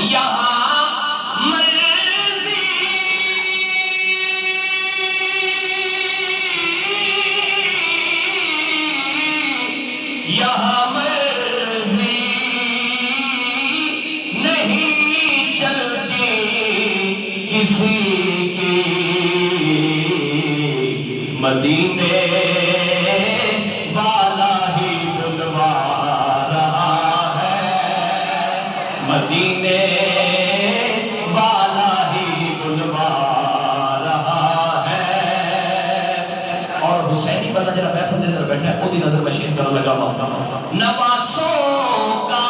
یہاں مرضی یہاں مرضی نہیں چلتی کسی کی، مدینے والا ہی بلوا رہا ہے، مدینے والا ہی بلوا رہا ہے۔ اور حسینی بندہ جنہا محفل دے اندر بیٹھا ہے وہ دی نظر میں شیر کرنے لگا ہوں، نواسوں کا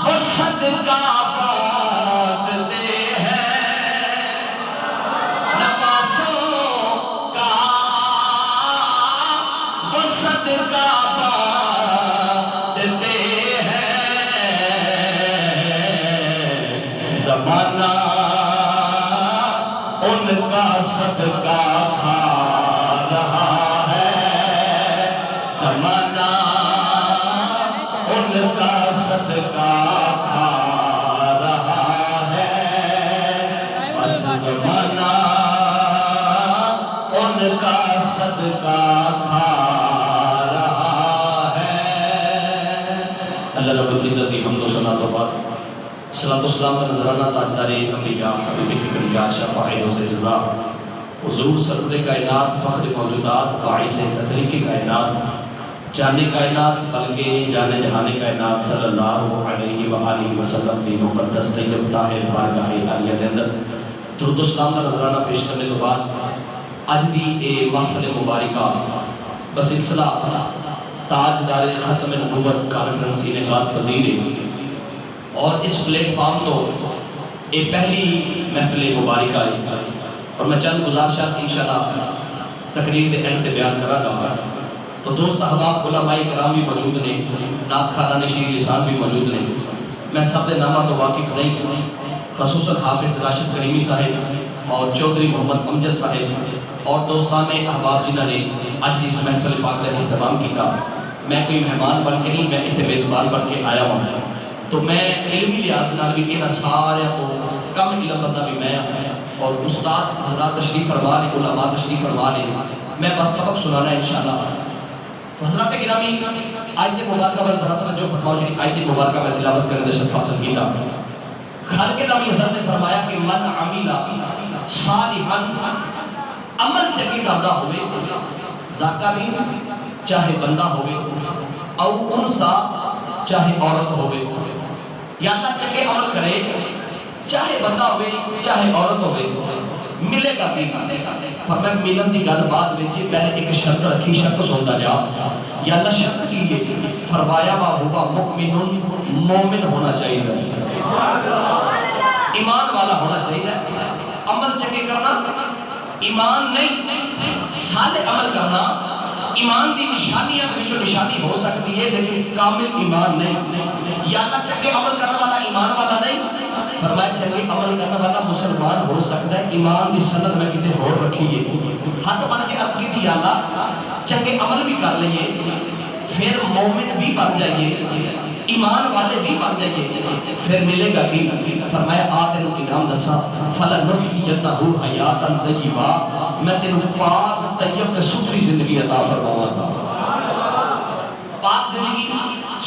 وہ صدقہ زمانہ ان کا صدقہ کھا رہا ہے، زمانہ ان کا صدقہ کھا رہا ہے، بس زمانہ ان کا صدقہ کھا رہا ہے۔ اللہ رب العزت کی حمد و ثنا تو بعد صلاۃ و سلام کا نذرانہ تاجدار انبیاء حبیب کبریا شفاع روز جزا حضور سرور کائنات فخر موجودات باعث تخلیق کائنات جان کائنات بلکہ جان جہان کائنات صلی اللہ علیہ وآلہ وسلم کی مقدس طیب طاہر بارگاہ عالیہ دے اندر درود و سلام کا نذرانہ پیش کرنے کے بعد اج دی محفل مبارکہ بسلسلہ تاجدار ختم نبوت کانفرنس انعقاد پذیر اور اس پلیٹ فارم تو ایک پہلی محفل مبارکہ ہے اور میں چند گزارشات انشاءاللہ تقریر دے اینڈ تے بیان کرا گا۔ تو دوست احباب علماء کرام بھی موجود نے، نعت خوانان شیر لسان بھی موجود نے، میں سب دے نامہ تو واقف نہیں، خصوصاً حافظ راشد کریمی صاحب اور چودھری محمد امجد صاحب اور دوستان احباب جنہوں نے آج اس محفل پاک کا اہتمام کیا۔ میں کوئی مہمان بن کے نہیں، میں اتنے میزبان بن کے آیا ہوں، تو میں علمی لحاظ نال بھی انہاں سارے کو کم علم بندہ بھی میں اور استاد حضرات تشریف فرما لے، علماء تشریف فرما لے، میں بس سبق سنانا ہے انشاءاللہ۔ حضرات گرامی آیت مبارکہ میں ذرا توجہ فرماؤ، جی آیت مبارکہ میں تلاوت کرنے سے فاصل کیتا۔ خالق نامی حضرت نے فرمایا کہ من عمل صالحا، عمل چنگی کردا ہوئے، ذکر چاہے بندہ ہوئے، او انسا چاہے عورت ہوئے، یا اللہ چنگے عمل کرے چاہے بندہ ہوئے چاہے عورت ہوئے، ملے گا بھی۔ فرمایا ملن دی گل بعد وچ پہلے ایک شرط رکھی، شرط سنتا جا، یا اللہ شرط کی ہے، فرمایا وا ہوا مؤمن، مومن ہونا چاہیے، ایمان والا ہونا چاہیے۔ عمل چنگے کرنا ایمان نہیں، صالح عمل کرنا ایمان دی نشانیاں بچوں نشانی ہو سکتی ہے لیکن کامل ایمان نہیں۔ یا اللہ چنگے عمل کرنے والا ایمان والا نہیں، فرمایا چنگے عمل کرنے والا مسلمان ہو سکتا ہے، ایمان دی سند میں کتے ہور رکھیے۔ ہاتھ بن کے عرض کی تھی، یا اللہ چنگے عمل بھی کر لئیے، پھر مومن بھی بن جائیے، ایمان والے بھی بن جائیے، پھر ملے گا کی؟ فرمایا آتے نو انعام دسا، فَلَنُحْيِيَنَّهُ حَيَاتًا طَيِّبًا، میں تینوں پاک طیب تے ستھری زندگی عطا فرماواں گا، پاک زندگی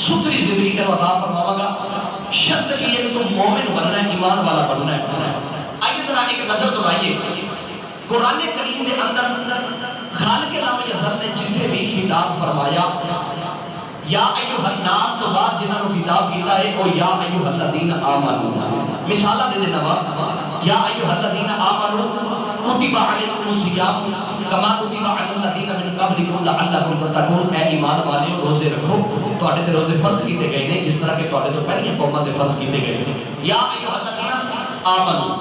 ستھری زندگی تینوں عطا فرماواں گا۔ شرط یہ ہے کہ تم مومن بننا ہے، ایمان والا بننا ہے۔ آئیے ذرا ایک نظر دلائیے قرآن کریم کے اندر خالق نامی حضرت نے جتنے بھی خطاب فرمایا، یا ایوہ الناس تو بعد جنہاں نے خطاب کیتا ہے وہ یا ایوہ الذین آمنوا، مثالہ دے دینا یا ایوہ الذین آمنوا کتب علیکم الصیام کما کتب علی الذین من قبلکم لعلکم تتقون، اے ایمان والے روزے رکھو، تواڈے تے روزے فرض کیتے گئے نے جس طرح کہ تواڈے تو پہلی قوماں تے فرض کیتے گئے۔ یا ایوہ الذین آمنوا،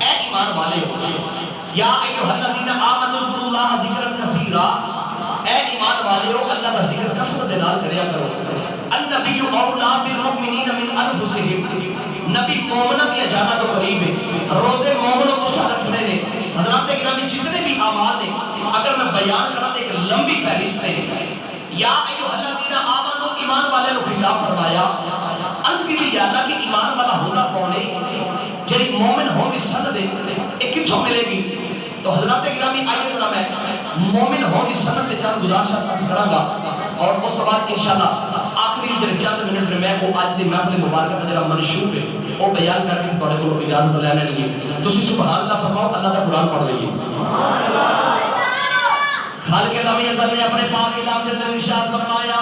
اے ایمان والے، یا ایوہ الذین آمنوا اذکروا اللہ ذکرا کثیرا، اے ایمان والے ہو اللہ کا ذکر کثرت دے نال کریا کرو۔ النبی اولا بالمؤمنین من انفسہم، نبی مومنوں کی زیادہ تو قریب ہے، روزے مومنوں کو سارا چنے نے۔ حضرات گرامی جتنے بھی اعمال ہیں اگر میں بیان کرا تو ایک لمبی فہرست ہے۔ یا ایھا الذین آمنوا، ایمان والے کو خطاب فرمایا، عرض کی یا اللہ کی کی سند ایک کتھوں ملے گی؟ تو حضرات گرامی آئیے ذرا میں مومن ہونے کی سند سے چند گزارشات عرض کراں گا اور اس کے بعد انشاءاللہ آخری جڑے چند منٹ میں کو آج دی محفل مبارکہ کا جڑا منشور ہے وہ بیان کر کے تھوڑے کو اجازت لے لینی ہے. تسی سبحان اللہ فرماؤ، اللہ کا قرآن پڑھ لئیے. خالق گرامی ازل نے اپنے پاک کلام کے اندر ارشاد فرمایا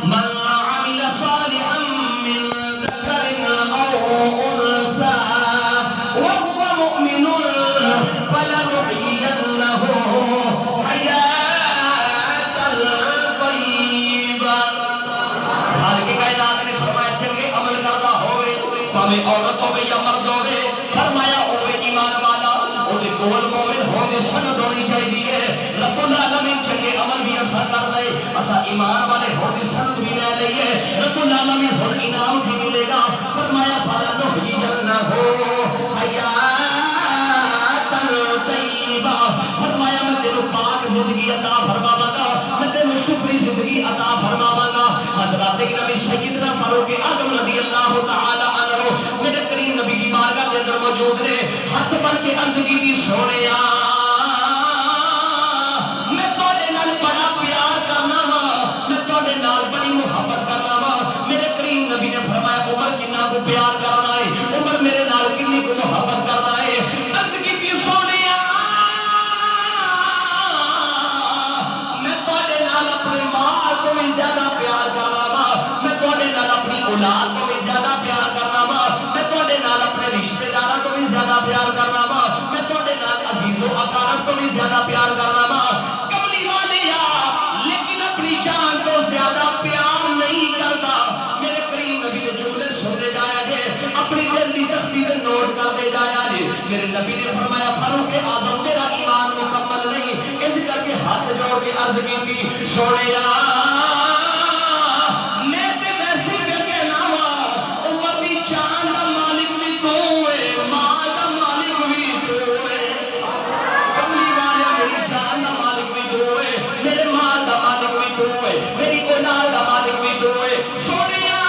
من عمل صالحا من ذکر او انثى وهو مؤمن فلنحيينه حياة طيبة. خالق کائنات نے فرمایا چنگے عمل کردا ہوئے پاویں عورت ہوے یا مرد ہوے، فرمایا ہوے ایمان والا اودے کول مومن ہونے سند ہونی چاہیے. رب العالمین چنگے عمل بھی اسا کر لے، اسا ایمان والے ہونے سند بھی لے لئیے، رب العالمین ہن انعام بھی ملے گا. فرمایا فلنحيينه حیاة طیبہ. فرمایا میں تینوں پاک زندگی عطا فرماواں گا، میں تینوں شکری زندگی عطا فرماواں گا. حضرات نبی سیدنا فاروق اعظم رضی اللہ تعالی عنہ میرے کریم نبی کی بارگاہ کے اندر موجود نے، ہاتھ بن کے عرض کی سونیا میں تواڈے نال بڑا پیار کرنا وا، میں تواڈے نال بڑی محبت کرنا وا. میرے کریم نبی نے فرمایا عمر کنا کو پیار کرنا ہے، عمر میرے نال کنی کو محبت کرنا ہے. عرض کی سونیا میں تواڈے نال اپنے مال کو بھی زیادہ پیار کرنا وا، میں تواڈے نال اپنی اولاد کو بھی زیادہ پیار کرنا وا، میں تواڈے نال اپنے رشتہ داراں کو بھی زیادہ پیار کرنا وا، میں تواڈے نال عزیز و اقارب کو بھی زیادہ پیار کرنا وا. کملی والیا لیکن اپنی جان کو زیادہ پیار نہیں کرتا. میرے کریم نبی نے جملے سنتے جایا جے، اپنی دل کی تصویر نوٹ کرتے جایا جے. میرے نبی نے فرمایا فاروق اعظم تیرا ایمان مکمل نہیں. انج کر کے ہاتھ جوڑ کے عرض کی سونیا میں تے ویسے بھی کہنا وا عمر دی جان دا مالک بھی تو ہے، مال دا مالک بھی تو ہے. کملی والا میری جان دا مالک بھی تو ہے، میرے مال دا مالک بھی تو ہے، میری اولاد دا مالک بھی تو ہے. سونیا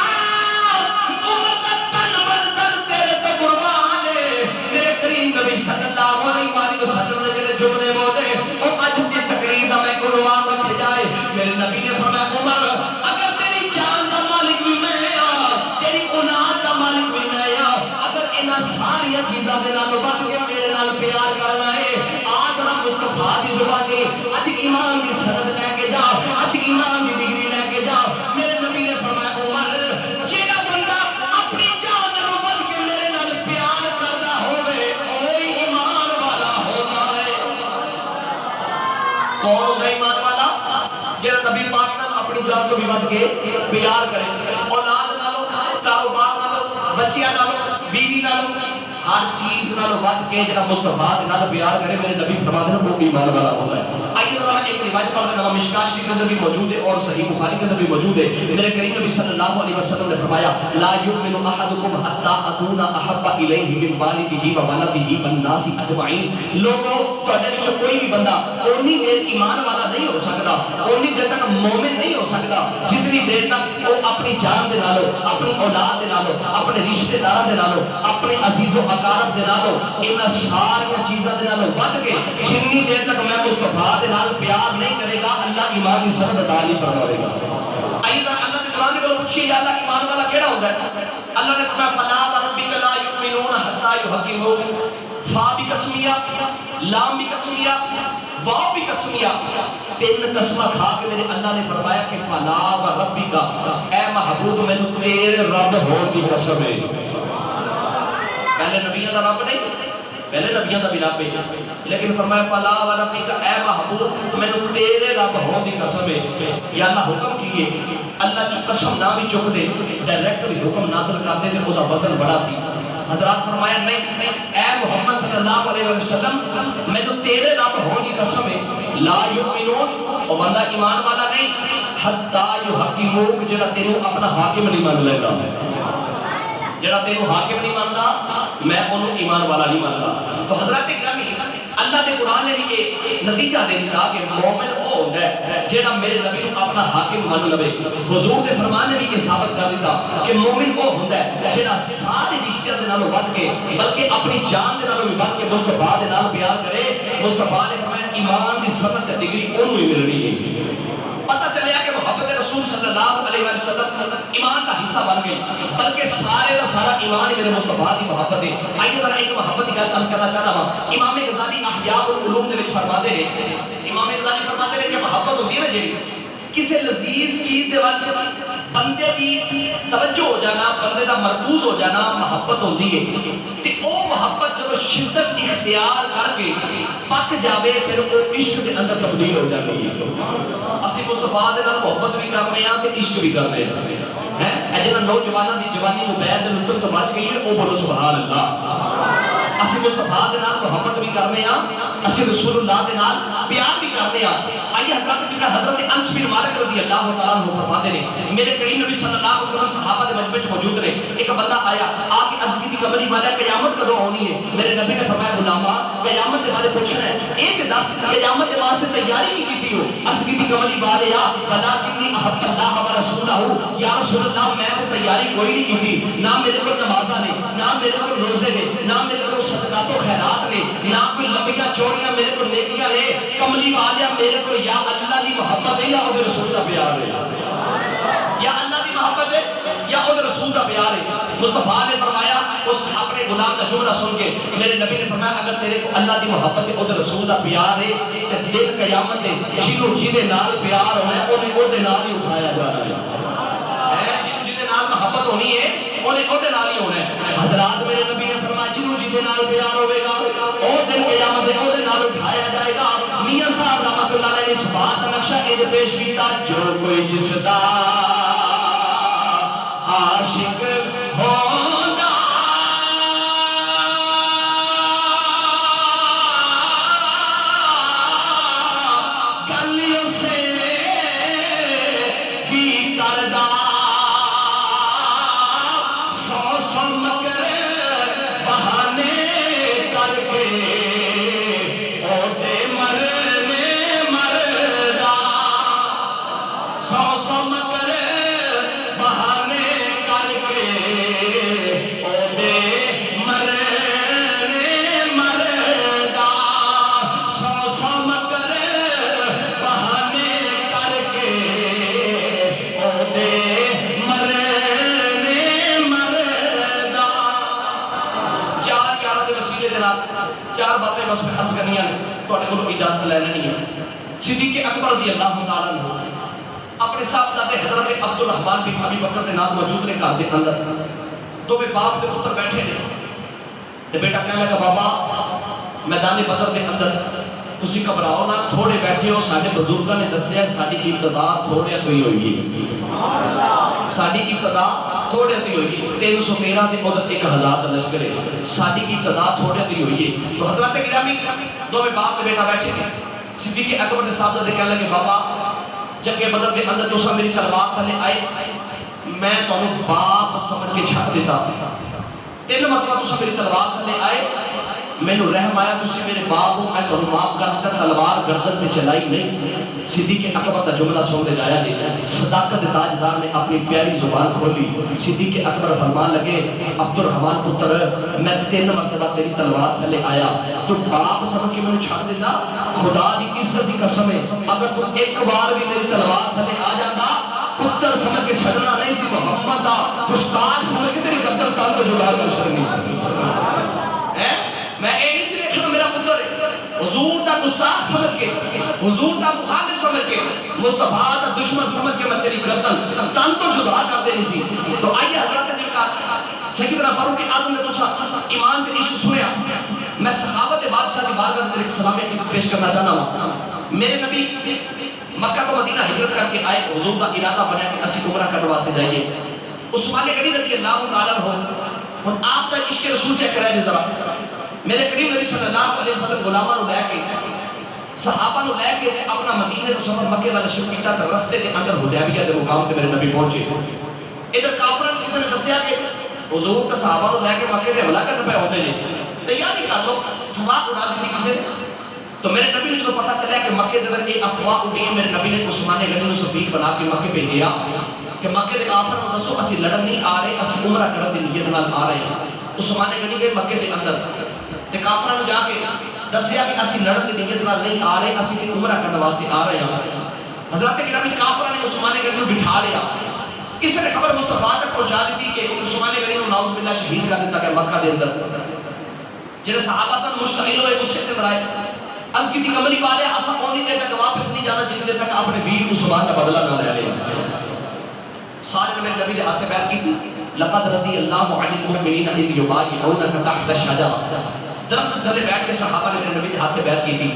عمر دا تن بدن تیرے تے قربان ہے. میرے کریم نبی صلی اللہ علیہ وآلہ وسلم نے جڑے جملے بولے او اج دی تقریر دا میں عنوان رکھ جائے. میرے نبی نے فرمایا عمر اگر تیری جان دا مالک بھی میں ہاں، تیری اولاد دا مالک بھی میں ہاں، اگر انہاں ساری چیزاں دے نال ود کے میرے نال پیار کرنا ہے، آج نا مصطفیٰ دی زبانی اج ایمان دی سند لے کے جا، اج ایمان دی ڈگری لے کے جا. میرے نبی نے فرمایا عمر جیڑا بندہ اپنی جان نال ود کے میرے نال پیار کردا ہوے اوہی ایمان والا ہوتا ہے. کون ہے ایمان والا؟ جیڑا نبی پاک نال اپنی جان کو بھی ود کے پیار کرے، اولاد نالوں، کاروبار نالوں، بچیاں نالوں، بیوی نالوں، ہر چیز نال ود کے جڑا مصطفیٰ دے نال پیار کرے، میرے نبی فرماتے ہیں وہ ایمان والا ہوتا ہے. آئیے ذرا ایک روایت پڑھ دینا، مشکاۃ شریف کے اندر بھی موجود ہے اور صحیح بخاری کے اندر بھی موجود ہے. میرے کریم نبی صلی اللہ علیہ وسلم نے فرمایا لا یؤمن احدکم حتی اکون احب الیہ من والدہ وولدہ والناس اجمعین. لوگوں تواڈے وچ کوئی بھی بندہ اونی دیر ایمان والا نہیں ہو سکتا، اونی دیر تک مومن نہیں ہو سکتا جتنی دیر تک وہ اپنی جان دے نالوں، اپنی اولاد دے نالوں، اپنے رشتہ داراں دے نالوں، اپنے عزیز و اقارب دے نالوں، انہاں ساری چیزاں دے نالوں ود کے جتنی دیر تک میں مصطفیٰ دے نال پیار نہیں کرے گا اللہ ایمان کی سند عطا نہیں فرمائے گا. آئیے اللہ کے قرآن کو پوچھیے یا اللہ ایمان والا کیڑا ہوتا ہے؟ اللہ نے فرمایا فلا وربک لا یؤمنون حتی یحکموک. فا بھی قسمیہ، لام بھی قسمیہ، واو بھی قسمیہ، تین قسمہ کھا کے میرے اللہ نے فرمایا کہ فلا وربک اے محبوب میں تیرے رب ہون کی قسم ہے. پہلے نبیوں کا رب نہیں، پہلے نبیوں کا بھی رب ہے، لیکن فرمایا فلا وربک اے محبوب میں تیرے رب ہون کی قسم ہے. یا اللہ حکم کیے اللہ جو قسم نہ بھی چک دے ڈائریکٹلی حکم نازل کرتے تھے، وہ وزن بڑا سی. حضرات فرمایا نہیں اے محمد صلی اللہ علیہ وسلم میں تو تیرے رب ہون کی قسم ہے لا یؤمنون اور بندہ ایمان والا نہیں حتی یحکموک جڑا تینوں اپنا حاکم نہیں مان لے گا. جڑا تینوں حاکم نہیں مانتا میں انہوں ایمان والا نہیں مانتا. تو حضرات گرامی اللہ دے قرآن نے بھی یہ نتیجہ دے دیا کہ مومن وہ ہوتا ہے جیڑا میرے نبی کو اپنا حاکم مان لوے. حضور دے فرمان نے بھی یہ ثابت کر دیتا کہ مومن وہ ہوتا ہے جیڑا سارے رشتہ دے نالوں ود کے بلکہ اپنی جان دے نالوں بھی ود کے مصطفیٰ دے نال پیار کرے. مصطفیٰ نے فرمایا ایمان دی سند تے ڈگری اونوں ہی ملنی ہے. پتہ چلیا کہ محبت رسول صلی اللہ علیہ وسلم ایمان کا حصہ بن گئی بلکہ سارے کا سارا ایمان میرے مصطفیٰ کی محبت ہے. آئیے ذرا ایک محبت کی گل عرض کرنا چاہتا ہوں. امام غزالی احیاء العلوم دے وچ فرماتے ہیں امام غزالی فرماتے ہیں کہ محبت ہوتی ہے نا جیڑی کسی لذیذ چیز دے وال بندے دی توجہ ہو جانا بندے دا مرکوز ہو جانا محبت ہوتی ہے. تے او محبت جب شدت اختیار کر کے پک جاوے پھر وہ عشق دے اندر تبدیل ہو جاتی ہے. اسی مصطفیٰ دے نال محبت بھی کر رہے ہیں تے عشق بھی کر رہے ہیں. اے جنہاں نوجواناں دی جوانی مبید دے لطف تو بچ گئی ہے او بولو سبحان اللہ. اسی مصطفیٰ دے نال محبت بھی کر رہے ہیں اسی رسول اللہ دے نال پیار بھی کرتے ہیں. آئیے حضرت انس بن مالک رضی اللہ تعالیٰ عنہ فرماتے ہیں میرے کریم نبی صلی اللہ علیہ وسلم صحابہ دے مجمع موجود رہے. ایک بندہ آیا آ کے عرض کی کملی والا قیامت کدوں ہونی ہے. میرے نبی نے فرمایا غلامہ قیامت کے بارے پوچھنا ہے ایک دس قیامت کے واسطے تیاری نہیں کی ہو. عرض کی کملی والے یا بلا کنی احب اللہ و رسولہ یا رسول اللہ میں تو تیاری کوئی نہیں کی. نہ میرے کو نمازاں نے نہ میرے کو روزے نے نہ میرے کو صدقات و خیرات نے نہ کوئی لمبیاں چوڑیاں میرے کو نیکیاں نے. کملی والے میرے کو یا اللہ دی محبت ہے یا او دے رسول دا پیار ہے. یا اللہ دی محبت ہے یا او دے رسول دا پیار ہے. مصطفیٰ نے فرمایا اس اپنے غلام کا جملہ سن کے میرے نبی نے فرمایا اگر تیرے کو اللہ دی محبت ہے او دے رسول دا پیار ہے تے دل قیامت ہے جنوں جیدے نال پیار ہونا ہے اونے او دے نال ہی اٹھایا جانا ہے. جنوں جیدے نال محبت ہونی ہے اونے او دے نال ہی ہونا ہے. حضرات میرے نبی نے فرمایا جنوں جیدے نال پیار ہوے گا او دن قیامت ہے او دے نال اٹھایا جائے گا. میاں صاحب رحمۃ اللہ علیہ نے اس بات کا نقشہ یہ پیش کیتا جو کوئی جس دا عاشق ہوگا گلیوں سے بھی کردہ سو سو مگر بہانے کر کے چار باتیں بس میں عرض کرنی ہیں تو اجازت لے لینی ہے. صدیق اکبر رضی اللہ تعالیٰ عنہ اپنے صاحبزادے حضرت عبد الرحمن بن ابی بکر کے نام موجود نے گھر دے اندر تو وہ باپ کے پتر بیٹھے نے تے بیٹا کہنے لگا بابا میدان بدر کے اندر تسی گھبراؤ نہ تھوڑے بیٹھے ہو سارے بزرگاں نے دسیا ساری ابتدا تھوڑے تو ہی ہوئی ہے. ساری ابتدا تھوڑے تو ہوئی ہے 313 دی مدت 1000 کا لشکر ہے. ساری ابتدا تھوڑے تو ہوئی ہے. تو حضرت گرامی دو باپ تے بیٹا بیٹھے ہیں. صدیق اکبر نے صاحب دے کہنے لگے بابا جنگ بدر کے اندر تساں میری تلوار تھلے آئے میں تانوں باپ سمجھ کے چھڈ دیتا 3 مرتبہ تساں میری تلوار تھلے آئے مینوں رحم آیا تسی میرے باپ ہو میں تانوں معاف کر دیتا تلوار گردن پہ چلائی نہیں. صدیق اکبر کا جملہ سن کے جایا نہیں. صداقت تاجدار نے اپنی پیاری زبان کھولی. صدیق اکبر فرمان لگے عبد الرحمن پتر میں 3 مرتبہ تیری تلوار تھلے آیا تو باپ سمجھ کے مینوں چھڈ دیتا. خدا دی عزت دی قسم ہے اگر تو ایک بار بھی میری تلوار تھلے آ جاتا پتر سمجھ کے چھڈنا نہیں سی محمد دا گستاخ سمجھ کے تیری گردن تان تو جدا کر چھڈنی سی. میں اے نہیں سی دیکھنا میرا پتر ہے حضور دا گستاخ سمجھ کے حضور دا مخالف سمجھ کے مصطفیٰ دا دشمن سمجھ کے میں تیری گردن تان تو جدا کر دینی سی. تو آئیے حضرت جن کا سیدنا فاروق اعظم نے دوسرا ایمان کے عشق سنیا. میں صحابت بادشاہ کی بارگاہ میں سلامی خدمت پیش کرنا چاہتا ہوں. میرے نبی مکہ کو مدینہ ہجرت کر کے آئے حضور کا ارادہ بنا کہ اسی عمرہ کرنے واسطے جائیے. عثمان غنی رضی اللہ تعالیٰ عنہ اور آپ کا عشق رسول چیک کرائے ذرا. میرے کریم نبی صلی اللہ علیہ وسلم غلاماں نو لے کے صحابہ نو لے کے اپنا مدینے تو سفر مکے والا شروع کیتا تے رستے دے اندر حدیبیہ دے مقام تے میرے نبی پہنچے. ادھر کافراں نے کسی نے دسیا کہ حضور تے صحابہ نو لے کے مکے تے حملہ کرنے پے ہوندے نے تیاری کر لو دھماک اڑا دی کسی تو میرے نبی نے جو پتا چلا کہ مکے دے اندر افواہ اٹھی، میرے نبی نے عثمان غنی نو صدیق بنا کے مکے بھیجیا کہ مکے دے کافر نو دسو اسی لڑن نہیں آ رہے، اسی عمرہ کرن دی نیت نال آ رہے ہیں۔ عثمان غنی گئے مکے دے اندر تے کافراں نو جا کے دسیا کہ اسی لڑن دی نیت نال نہیں آ رہے، اسی عمرہ کرن واسطے آ رہے ہیں۔ حضرت گرامی کافراں نے عثمان غنی نو بٹھا لیا، کسی نے خبر مصطفیٰ تک پہنچا دی کہ عثمان غنی نو نعوذ باللہ شہید کر دیتا کہ مکہ دے اندر۔ جڑے صحابہ سن مشتعل ہوئے غصے تے مرائے، عرض کی تھی کملی والے اسا اونی دیر تک واپس نہیں جانا جن دیر تک اپنے ویر عثمان کا بدلہ نہ لے لے۔ سارے نے میرے نبی دے ہاتھ بیعت کی تھی، لقد رضی اللہ عن المؤمنین اذ یبایعونک تحت الشجرہ۔ درخت تلے بیٹھ کے صحابہ نے میرے نبی دے ہاتھ بیعت کی تھی۔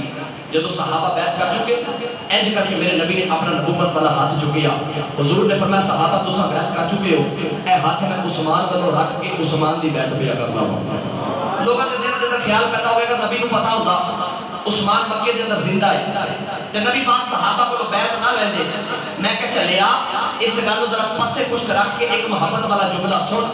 جب صحابہ بیعت کر چکے انج کر کے میرے نبی نے اپنا نبوت والا ہاتھ چکیا، حضور نے فرمایا صحابہ تساں بیعت کر چکے ہو، اے ہاتھ میں عثمان کو رکھ کے عثمان دی بیعت پیا کرنا ہوں۔ لوگوں کے دل کے اندر خیال پیدا ہوئے گا نبی کو پتا ہوتا عثمان مکے دے اندر زندہ ہے تے نبی پاک صحابہ کو بیعت نہ لیندے۔ میں کہ چلیا اس گل نو ذرا پسے پشت رکھ کے ایک محبت والا جملہ سن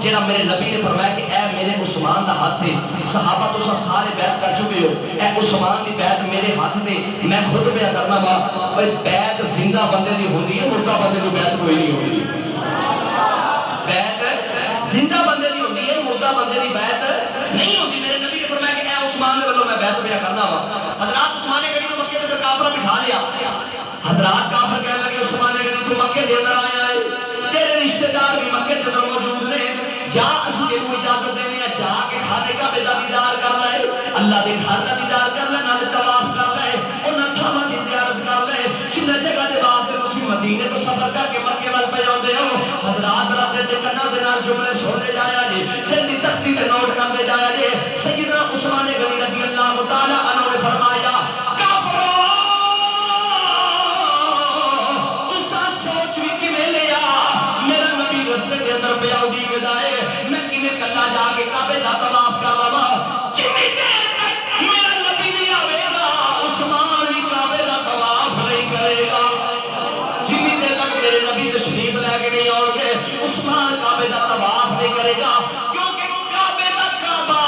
جڑا میرے نبی نے فرمایا کہ اے میرے عثمان دا ہاتھ ہے، صحابہ تساں سارے بیعت کر چکے ہو، اے عثمان دی بیعت میرے ہاتھ تے میں خود بیعت کرنا وا۔ بھئی بیعت زندہ بندے دی ہوندی ہے، مردہ بندے دی بیعت کوئی نہیں ہوندی۔ بیعت زندہ بندے دی ہوندی ہے، مردہ بندے دی بیعت نہیں ہوندی۔ میرے نبی نے فرمایا کہ اے عثمان دے ولوں میں بیعت بیعت کرنا وا۔ حضرات عثمان غنی کو مکے دے اندر کافر بٹھا لیا۔ حضرات کافر کہنے لگے عثمان غنی تو مکے دے اندر آیا ہے، تیرے رشتہ دار بھی مکے دے اندر موجود نے، جا اسی تینوں اجازت دینے ہیں، جا کے خانے کعبے دا دیدار کر لے، اللہ دے گھر دا دیدار کر لے، نال طواف کر لے، انہاں تھاواں دی زیارت کر لے جنہ جگہ دے واسطے تسی مدینے تو سفر کر کے مکے ول پے آندے ہو۔ حضرات رات دے کناں دے نال جملے سنتے جایا جی، دل دی تختی تے نوٹ کرتے جایا جی۔ سیدنا عثمان غنی رضی اللہ تعالی عنہ نے فرمایا کافرو تساں سوچ وی کیویں لیا میرا نبی رستے دے اندر پیا اڈی گدائے، میں کیویں کلا جا کے کعبے دا طواف کر لواں؟ جنی دیر تک میرا نبی نہیں آوے گا عثمان بھی کعبے دا طواف نہیں کرے گا۔ جنی دیر تک میرے نبی تشریف لے کے نہیں آؤ گے عثمان کعبے دا طواف نہیں کرے گا، کیونکہ کعبے دا کعبہ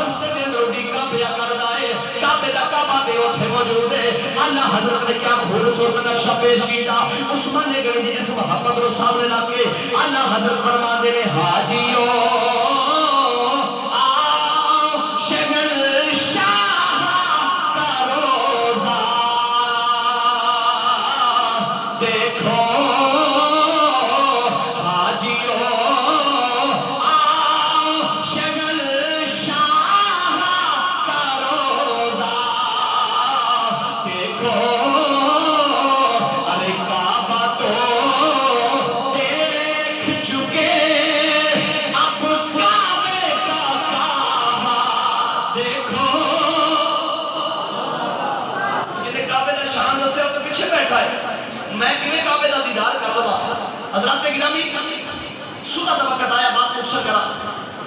رستے دے اندر ڈیگا پیا کردا ہے، کعبے دا کعبہ تے اوتھے موجود ہے۔ اللہ حضرت نے کیا خوبصورت نقشہ پیش کیتا، عثمان غنی جی اس محبت کو سامنے لا کے اللہ حضرت فرماندے نے حاجیو میں کیویں کعبے دا دیدار کر لواں؟ حضرات گرامی صبح دا وقت آیا، بات پوچھا کرا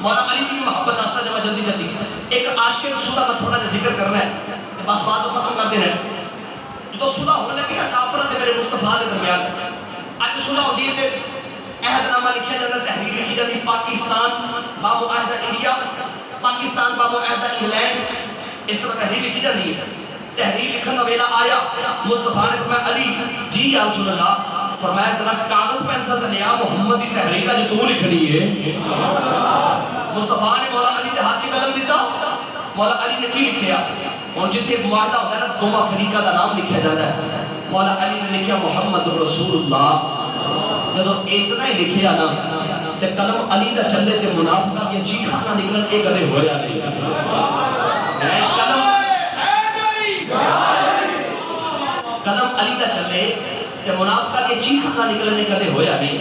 مولا علی کی محبت واسطے جب جلدی جلدی ایک عاشق صبح میں تھوڑا سا ذکر کرنا ہے بس بات کو ختم کر دینا ہے۔ تو صلح ہونے لگی ہے کافروں تے میرے مصطفیٰ دے درمیان، اج صلح ہوندی ہے تے عہد نامہ لکھیا جاتا، تحریر لکھی جاتی، پاکستان بامعاہدہ انڈیا، پاکستان بامعاہدہ انگلینڈ، اس طرح تحریر لکھی جاتی ہے۔ تحریر لکھن کا ویلا آیا، مصطفیٰ نے فرمایا علی جی یا رسول اللہ، فرمایا ذرا کاغذ پینسل تے لیا، محمد کی تحریر کا جو تو لکھنی ہے۔ مصطفیٰ نے مولا علی کے ہاتھ قلم دیتا، مولا علی نے کی لکھیا؟ اور جتنے معاہدہ ہوتا ہے نا دونوں فریقہ کا نام لکھا جاتا ہے، مولا علی نے لکھیا محمد رسول اللہ۔ جب اتنا ہی لکھیا نا تے قلم علی دا چلے تے منافقہ کی چیخاں نہ نکلن، اے کدے ہویا نہیں۔ قلم علی دا چلے تے منافقہ کی چیخاں نہ نکلن، کدے ہویا نہیں۔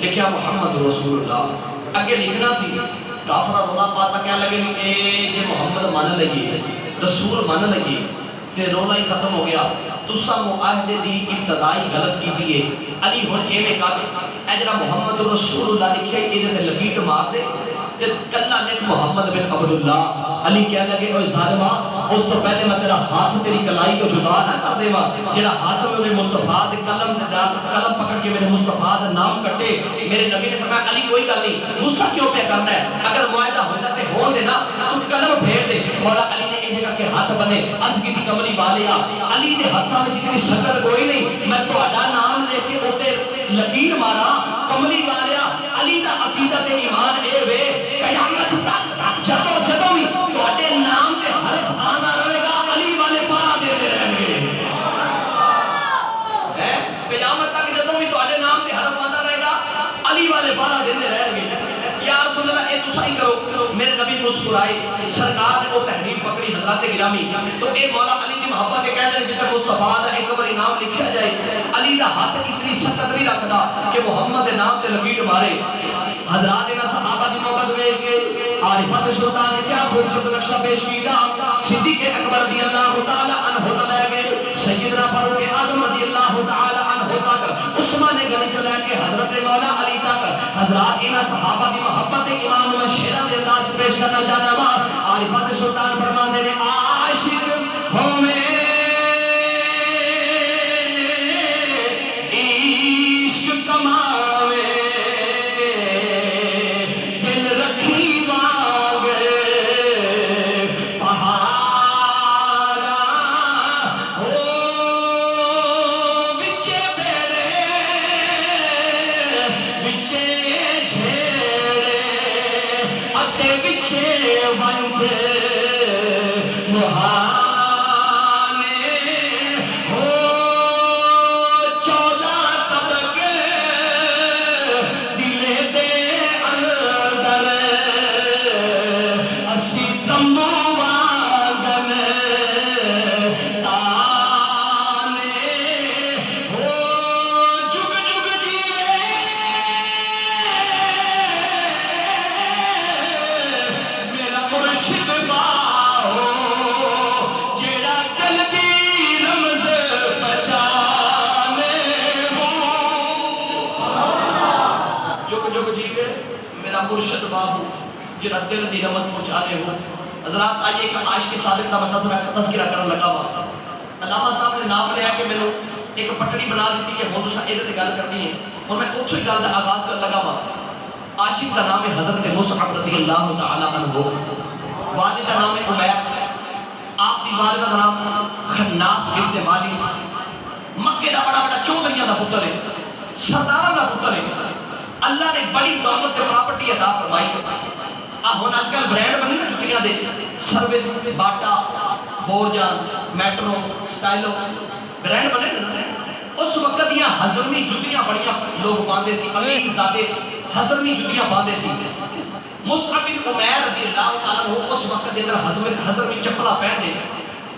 لکھیا محمد رسول اللہ، اگے لکھنا سی کافرہ رولا پاتا کیا لگے اے جے محمد مان لگی رسول مان لگی تے رولا ہی ختم ہو گیا۔ تسا معاہدے دی ابتدائی غلط کی دیئے، علی ہن اے میں کہا اے جرا محمد رسول اللہ لکھے اے جے لگیٹ مار دے تے کلا لکھ محمد بن عبداللہ۔ علی کیا لگے اوہ ظالمہ اس تو پہلے میں تیرا ہاتھ تیری کلائی تو جدا نہ کر دے جڑا ہاتھ میں انہیں مصطفیٰ دے قلم پکڑ کے میرے مصطفیٰ دا نام کٹے. میرے نبی نے فرمایا علی کوئی گل نہیں غصہ کیوں پہ کرنا ہے, اگر معاہدہ ہوتا تے ہون دے نا تو قلم پھیر دے. مولا علی نے یہ جگہ کے ہاتھ بنے عرض کی کملی والیا علی دے ہاتھاں وچ اتنی شکل کوئی نہیں, میں تہاڈا نام لے کے اوتے لکیر مارا. کملی والیا علی دا عقیدہ تے ایمان اے وے قیامت تک جدوں جدوں بھی تہاڈے نام تے حرف آندا رہے گا علی والے پارا دیندے رہیں گے. قیامت تک جدوں بھی تہاڈے نام تے حرف آندا رہے گا علی والے پارا دیندے رہیں گے. یا رسول اللہ اے تساں ہی کرو. میرے نبی مسکرائے, سرکار نے وہ تحریر پکڑی حضرات گرامی تو اے مولا علی دی محبت کے کہنے جتنے مصطفیٰ دا ایک بار نام لکھیا جائے علی دا ہاتھ اتنی شکت نہیں رکھتا کہ محمد نام تے لکیر مارے. حضرات نے صحابہ دی محبت میں کہ عارفات سلطان نے کیا خوبصورت نقشہ پیش کیا. صدیق اکبر رضی اللہ تعالی عنہ لے گئے, سیدنا فاروق اعظم رضی اللہ تعالی عنہ تک, عثمان غنی لے کے حضرت مولا علی تک. حضرات ان صحابہ دی محبت ایمان میں شیرہ دے انداز پیش کرنا چاہنا وا. عارفات سلطان فرماندے نے عاشق ہوں میں عشق کماوے دل رکھی واگے پہاڑا ہو بچے بیرے بچے جھیڑے اتے بچے ونجے مہانے ہو 14 طبقے دلے دے اندر اسی تمبو واگن تانے ہو جگ جگ جیوے میرا مرشد باہو جیڑا دل دی رمز بچانے ہو. جگ جگ جیوے میرا مرشد باہو جیڑا دل دی رمز پہنچانے ہو. حضرات آئیے ایک عاشق صادق کا میں تذکرہ کرنے لگا ہوا. علامہ صاحب نے نام لیا کہ میں ایک پٹڑی بنا دیتی کہ ہوں تساں یہ گل کرنی ہے اور میں اتوں ہی گل کا آغاز کرنے لگا ہوا. عاشق کا نام ہے حضرت مصعب رضی اللہ تعالی عنہ, والد کا نام ہے عمیر, آپ دی والدہ کا نام خناس بنت مالی. مکے دا بڑا بڑا چودھریاں دا پتر ہے, سرداراں دا پتر ہے. اللہ نے بڑی دولت تے پراپرٹی عطا فرمائی. ہن اج کل برانڈ بنے نا چھٹیاں دے, سروس باٹا بورجان میٹرو سٹائلو برانڈ بنے نا. اس وقت دیاں ہضمی جتیاں بڑیاں لوگ پاندے سی, امیر زادے ہضمی جتیاں پاندے سی. مصعب بن عمیر رضی اللہ تعالیٰ عنہ اس وقت دے اندر ہضمی چپلا پہنے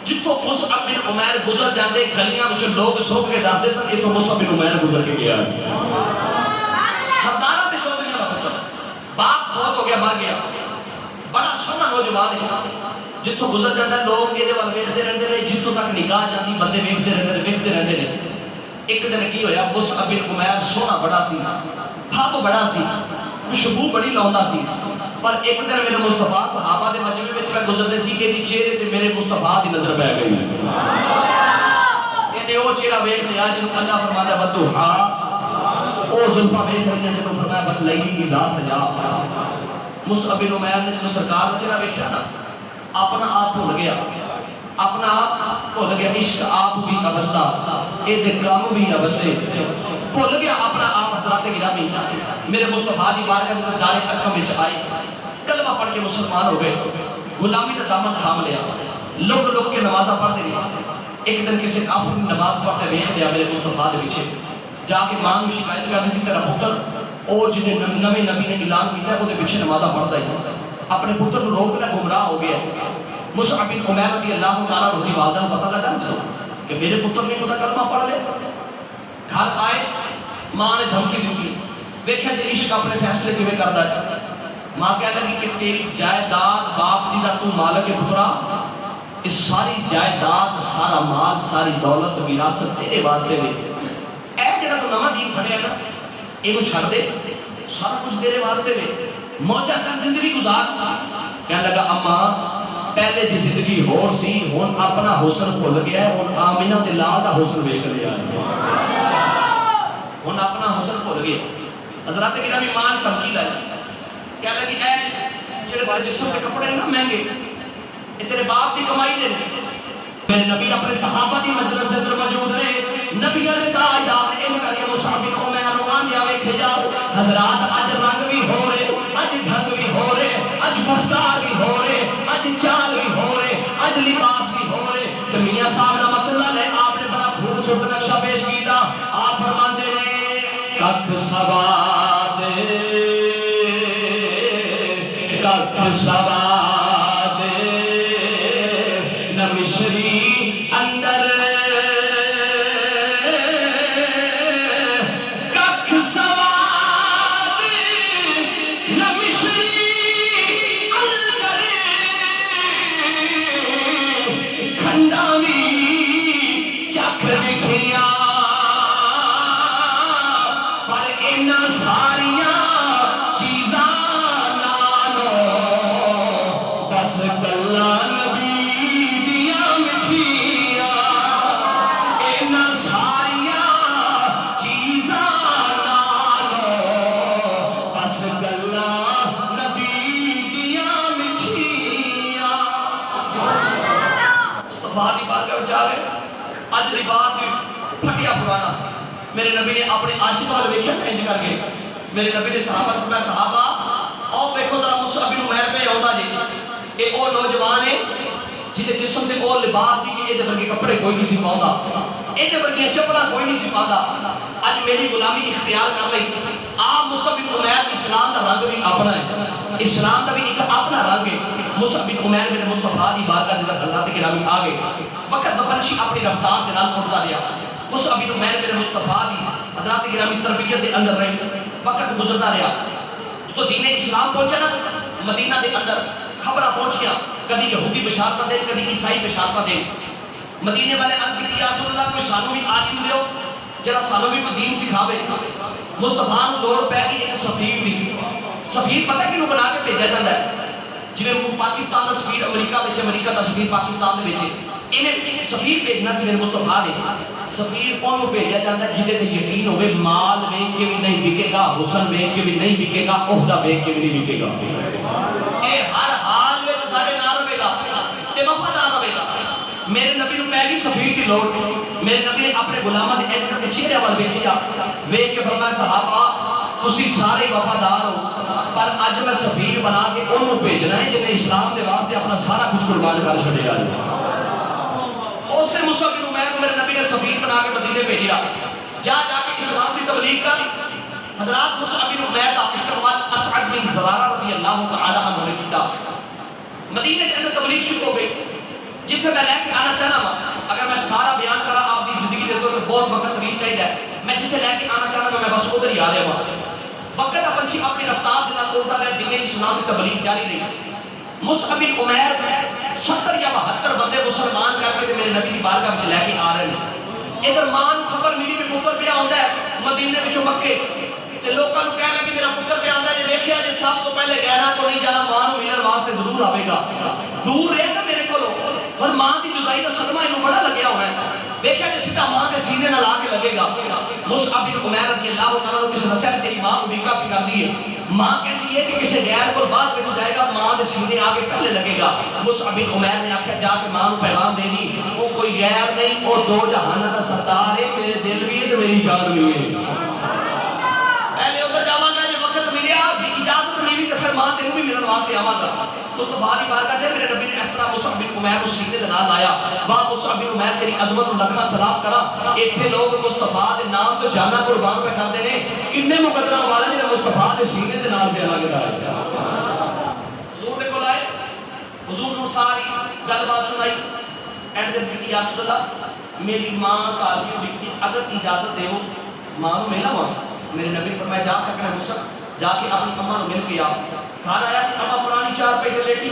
جتوں مصعب بن عمیر گزر جاندے گلیاں وچ لوگ سوک کے دسدے سن کہ تو مصعب بن عمیر گزر کے گیا. سرداراں تے چودھریاں دا پتر, باپ فوت ہو گیا مر گیا, بڑا سونا نوجوان ہے. جتوں گزر جاتا لوگ یہ وال ویکھدے رہندے نے, جتوں تک نگاہ جاندی بندے ویکھدے رہندے نے. ایک دن کی ہویا مصعب بن عمیر سونا بڑا سی, بھاپ بڑا سی, خوشبو بڑی لاؤندا سی. پر ایک دن میرے مصطفیٰ صحابہ دے مجمع وچ میں گزردے سی کہ دی چہرے تے میرے مصطفیٰ دی نظر پہ گئی. انہیں وہ چہرہ ویکھ لیا جنوں اللہ فرماتا بدوحا, او زلفاں ویکھ رہی جنوں فرمایا باللیل اذا سجا. مصعب بن عمیر نے جنوں سرکار دا چہرہ ویکھیا نا اپنا آپ بھول گیا, اپنا آپ بھول گیا. عشق آپ بھی ابدا اے دے کام بھی ابدے بھول گیا اپنا آپ. حضرات گرامی میرے مصطفیٰ دی بارگاہ میں دار ارقم وچ آئے, کلمہ پڑھ کے مسلمان ہو گئے, غلامی دا دامن تھام لیا, لوگ کے نمازاں پڑھتے رہے. ایک دن کسی کافر نے نماز پڑھتے دیکھ لیا میرے مصطفیٰ دے پیچھے, جا کے ماں نوں شکایت کر دی تیرا پتر او جنہیں نویں نبی نے اعلان کیتا ہے وہ دے پیچھے نمازاں پڑھدا ہے, اپنے پتر نوں روک لے گمراہ ہو گیا. مصعب بن عمیر رضی اللہ تعالیٰ عنہ دی والدہ نوں پتہ لگا کہ میرے پتر نے خدا کلمہ پڑھ لے. گھر آئے, ماں نے دھمکی دی, ویکھیا جی عشق اپنے فیصلے کیویں کردا ہے. ماں کہنے لگی کہ تیری جائیداد باپ دی دا تو مالک ہے پترا, اس ساری جائیداد سارا مال ساری دولت وراثت تیرے واسطے ہے. اے جڑا تو نواں دین پھڑیا نا اینو چھڑ دے, سارا کچھ تیرے واسطے ہے, موجہ کر زندگی گزار. کہنے لگا اماں پہلے دی زندگی ہور سی ہن اپنا حسن بھول گیا ہے ہن آمینہ دے لال دا حسن ویکھ لیا ہے ہن اپنا حسن بھول گیا حضرات گرامی مان تمکیل ہے کیا لگی اے جڑے تیرے جسم کے کپڑے نا مہنگے یہ تیرے باپ دی کمائی دے میرے نبی اپنے صحابہ دی مجلس دے اندر موجود رہے نبی نے تاجدار ان کر کے مصعب بن عمیر روان دیا ویکھے جاؤ حضرات اج رنگ بھی ہو رہے اج ڈھنگ بھی ہو رہے اج گفتار بھی ہو رہے اج چال بھی ہو رہے اج لباس بھی ہو رہے تو میاں صاحب رحمۃ اللہ علیہ آپ نے بڑا خوبصورت نقشہ پیش کیتا آپ فرماندے نے ککھ سواد ککھ سواد نہ مشری اندر ککھ سواد نہ مشری اندر کھنڈا بھی چکھ دکھیاں پر ان ساریاں چیزاں نالو بس گلاں اج لباس پھٹیا پرانا میرے نبی نے اپنے عاشق والے ویکھیا انج کر کے میرے نبی نے صحابہ کو کہا صحابہ او دیکھو ذرا مصعب بن عمیر پہ آوندا جی اے او نوجوان ہے جہدے جسم تے او لباس سی کہ اے دے ورگے کپڑے کوئی نہیں سی پاوندا اے دے ورگے چپلاں کوئی نہیں سی پاوندا اج میری غلامی اختیار کر لئی آپ مصعب بن عمیر اسلام دا رنگ بھی اپنا ہے اسلام دا بھی ایک اپنا رنگ ہے مصعب بن عمیر میرے مصطفیٰ دی بارگاہ دے اندر حضرات گرامی آ گئے وقت بپنشی اپنی رفتار دے نال اٹھدا رہیا مصعب بن عمیر میرے مصطفیٰ دی حضرات گرامی تربیت دے اندر رہے وقت گزردا رہیا تو دین اسلام پہنچا نا مدینہ دے اندر خبراں پہنچیاں کدی یہودی بشارت دے کدی عیسائی بشارت دے مدینے والے عرض کی یا رسول اللہ کوئی سانو بھی عالم دیو جڑا سانو بھی کوئی دین سکھاوے مصطفیٰ نوں لوڑ پے گی ایک سفیر دی سفیر پتہ کینوں بنا کے بھیجا جاندا ہے جویں پاکستان دا سفیر امریکہ وچ امریکہ دا سفیر پاکستان دے وچ انہیں سفیر بھیجنا سی میرے مصطفیٰ نے سفیر اونوں بھیجا جاندا جہدے تے یقین ہوے مال ویکھ کے بھی نہیں بکے گا حسن ویکھ کے بھی نہیں بکے گا عہدہ ویکھ کے بھی نہیں بکے گا اے ہر حال وچ ساڈے نال رہے گا تے وفادار رہے گا میرے نبی نوں پے گی سفیر دی لوڑ میرے نبی نے اپنے غلاماں دے اج کر کے چہرے وال ویکھیا ویکھ کے فرمایا صحابہ تسی سارے وفادار ہو پر اج میں سفیر بنا کے اونوں بھیجنا ہے جنے اسلام دے واسطے اپنا سارا کچھ قربان کر چھڈیا ہے اسے مصعب بن عمیر کو میرے نبی نے سفیر بنا کے مدینے بھیجا جا کے اسلام کی تبلیغ کر حضرات مصعب بن عمیر کا استقبال اسعد بن زرارہ رضی اللہ تعالی عنہ نے کیا مدینے کے اندر تبلیغ شروع ہو گئی جتھے میں لے کے آنا چاہنا وا اگر میں سارا بیان کرا آپ کی زندگی دے تو بہت وقت بھی چاہیے میں جتھے لے کے آنا چاہنا میں بس ادھر ہی آ رہا ہوں وقت اپنی رفتار دے نال توڑتا رہے دین اسلام کی تبلیغ جاری رہی مصعب بن عمیر 70 یا 72 بندے مسلمان کر کے میرے نبی دی بارگاہ وچ لے کے آ رہے ہیں ادھر ماں خبر ملی کہ پتر پیا ہوندا ہے مدینے وچوں مکے تے لوکاں نوں کہہ لگے میرا پتر پیا ہوندا ہے جے ویکھیا جے سب تو پہلے غیراں کو نہیں جانا ماں نوں ملن واسطے ضرور آوے گا دور رہے گا میرے کولوں پر ماں دی جدائی دا صدمہ اینوں بڑا لگیا ہونا ہے ویکھیا جے سیدھا ماں دے سینے نال آ کے لگے گا مصعب بن عمیر رضی اللہ تعالی عنہ کسے دسیا تیری ماں کو بھیکا پکاندی ہے ماں کہتی ہے کہ کسی غیر کو بعد وچ جائے گا ماں دے سینے آ کے پہلے لگے گا مصعب بن عمیر نے آکھیا جا کے ماں نوں پیغام دے دی وہ کوئی غیر نہیں وہ دو جہاناں دا سردار ہے میرے دل بھی ہے تے میری جان بھی ہے پہلے ادھر جاواں گا جے وقت ملیا جے اجازت ملی تے پھر ماں تینوں بھی ملن واسطے آواں گا اس تو بعد ہی بارگاہ چ میرے نبی نے اس طرح مصعب بن عمیر کو سینے دے نال لایا واہ مصعب بن عمیر تیری عظمت نوں لکھاں سلام کراں ایتھے لوگ مصطفیٰ دے نام تو جانا قربان پہ کردے نے کنے مقدراں والے جڑے مصطفیٰ دے سینے دے نال پہ لگ رہا ہے حضور دے کول آئے حضور نوں ساری گل بات سنائی اینڈ تے کہ یا رسول اللہ میری ماں گھر بھی لکھتی اگر اجازت دیو ماں نوں ملا وا میرے نبی نے فرمایا جا سکنا ہے مصعب جا کے اپنی اماں نوں مل کے آ گھر آیا کہ اماں پرانی چار پہ لیٹی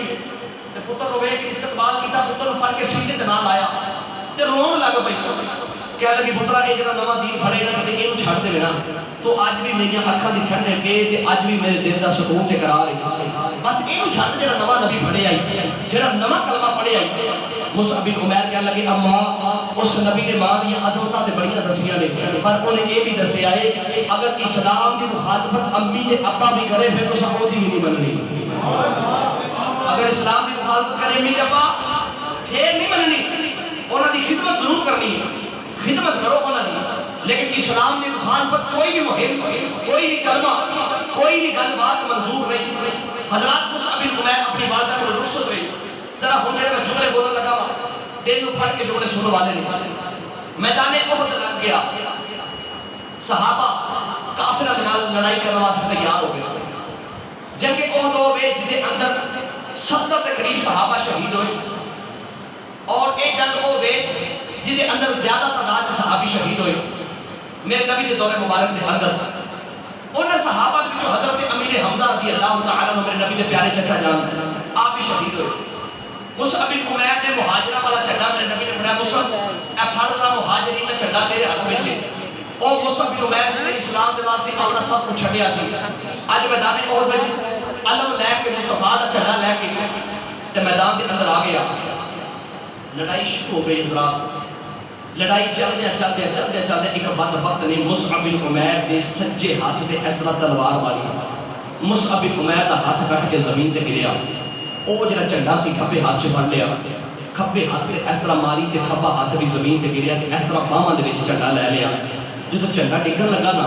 تے پتر روے کہ استقبال کیتا پتر نوں پھڑ کے سینے تے نال لایا تے رون لگ پئی کہہ لگی پترا اے جڑا نواں دین پھڑے نا تے اینوں چھڈ دے نا تو اج بھی میری اکھاں دی ٹھنڈے کے تے اج بھی میرے دل دا سکون تے قرار ہے بس یہ چھڈ جڑا نواں نبی پڑھے آئی جڑا نواں کلمہ پڑھے آئی مصعب بن عمیر کہنے لگے اما اس نبی نے ماں دی عظمتاں تے بڑیاں دسیاں نے پر انہیں یہ بھی دسیا ہے اگر اسلام دی مخالفت امی تے ابا بھی کرے پھر تو سب دی نہیں بننی اگر اسلام دی مخالفت کرے امی تے ابا پھر نہیں بننی انہاں دی خدمت ضرور کرنی ہے خدمت کرو انہاں دی لیکن اسلام دی مخالفت کوئی بھی مہم کوئی بھی کلمہ کوئی بھی گل بات منظور نہیں حضرات مصعب بن عمیر اپنی والدہ کو رخصت ہوئی ذرا ہوں میرے میں جملے بولنے لگا دل نو پھڑ کے جملے سننے والے نہیں میدان احد لگ گیا صحابہ کافروں کے نال لڑائی کرنے واسطے تیار ہو گئے جنگ احد ہو گئے جس کے اندر 70 کے قریب صحابہ شہید ہوئے اور ایک جنگ ہو گئے جس کے اندر زیادہ تعداد صحابی شہید ہوئے میرے نبی کے دور مبارک کے اندر ان صحابہ کے جو حضرت امیر حمزہ رضی اللہ تعالیٰ عنہ میرے نبی کے پیارے چچا جان آپ بھی شہید ہوئے مصعب بن عمیر نے مہاجرہ والا چڈا میرے نبی نے پڑھایا مصعب اے پھڑ دا مہاجرین کا چڈا تیرے ہاتھ وچ او مصعب بن عمیر نے اسلام دے واسطے اپنا سب کچھ چھڈیا سی اج میدان احد وچ علم لے کے مصطفیٰ دا چڈا لے کے تے میدان دے اندر آ گیا لڑائی شروع ہو گئی حضرات لڑائی چلدے ایک بد وقت نے مصعب بن عمیر دے سجے ہاتھ تے اس طرح تلوار ماری مصعب بن عمیر دا ہاتھ کٹ کے زمین تے گریا او جڑا جھنڈا سی کھبے ہاتھ چ پھڑ لیا کھبے ہاتھ تے اس طرح ماری تے کھبا ہاتھ بھی زمین تے گریا تے اس طرح باہاں دے وچ جھنڈا لے لیا جدوں جھنڈا ڈگن لگا نا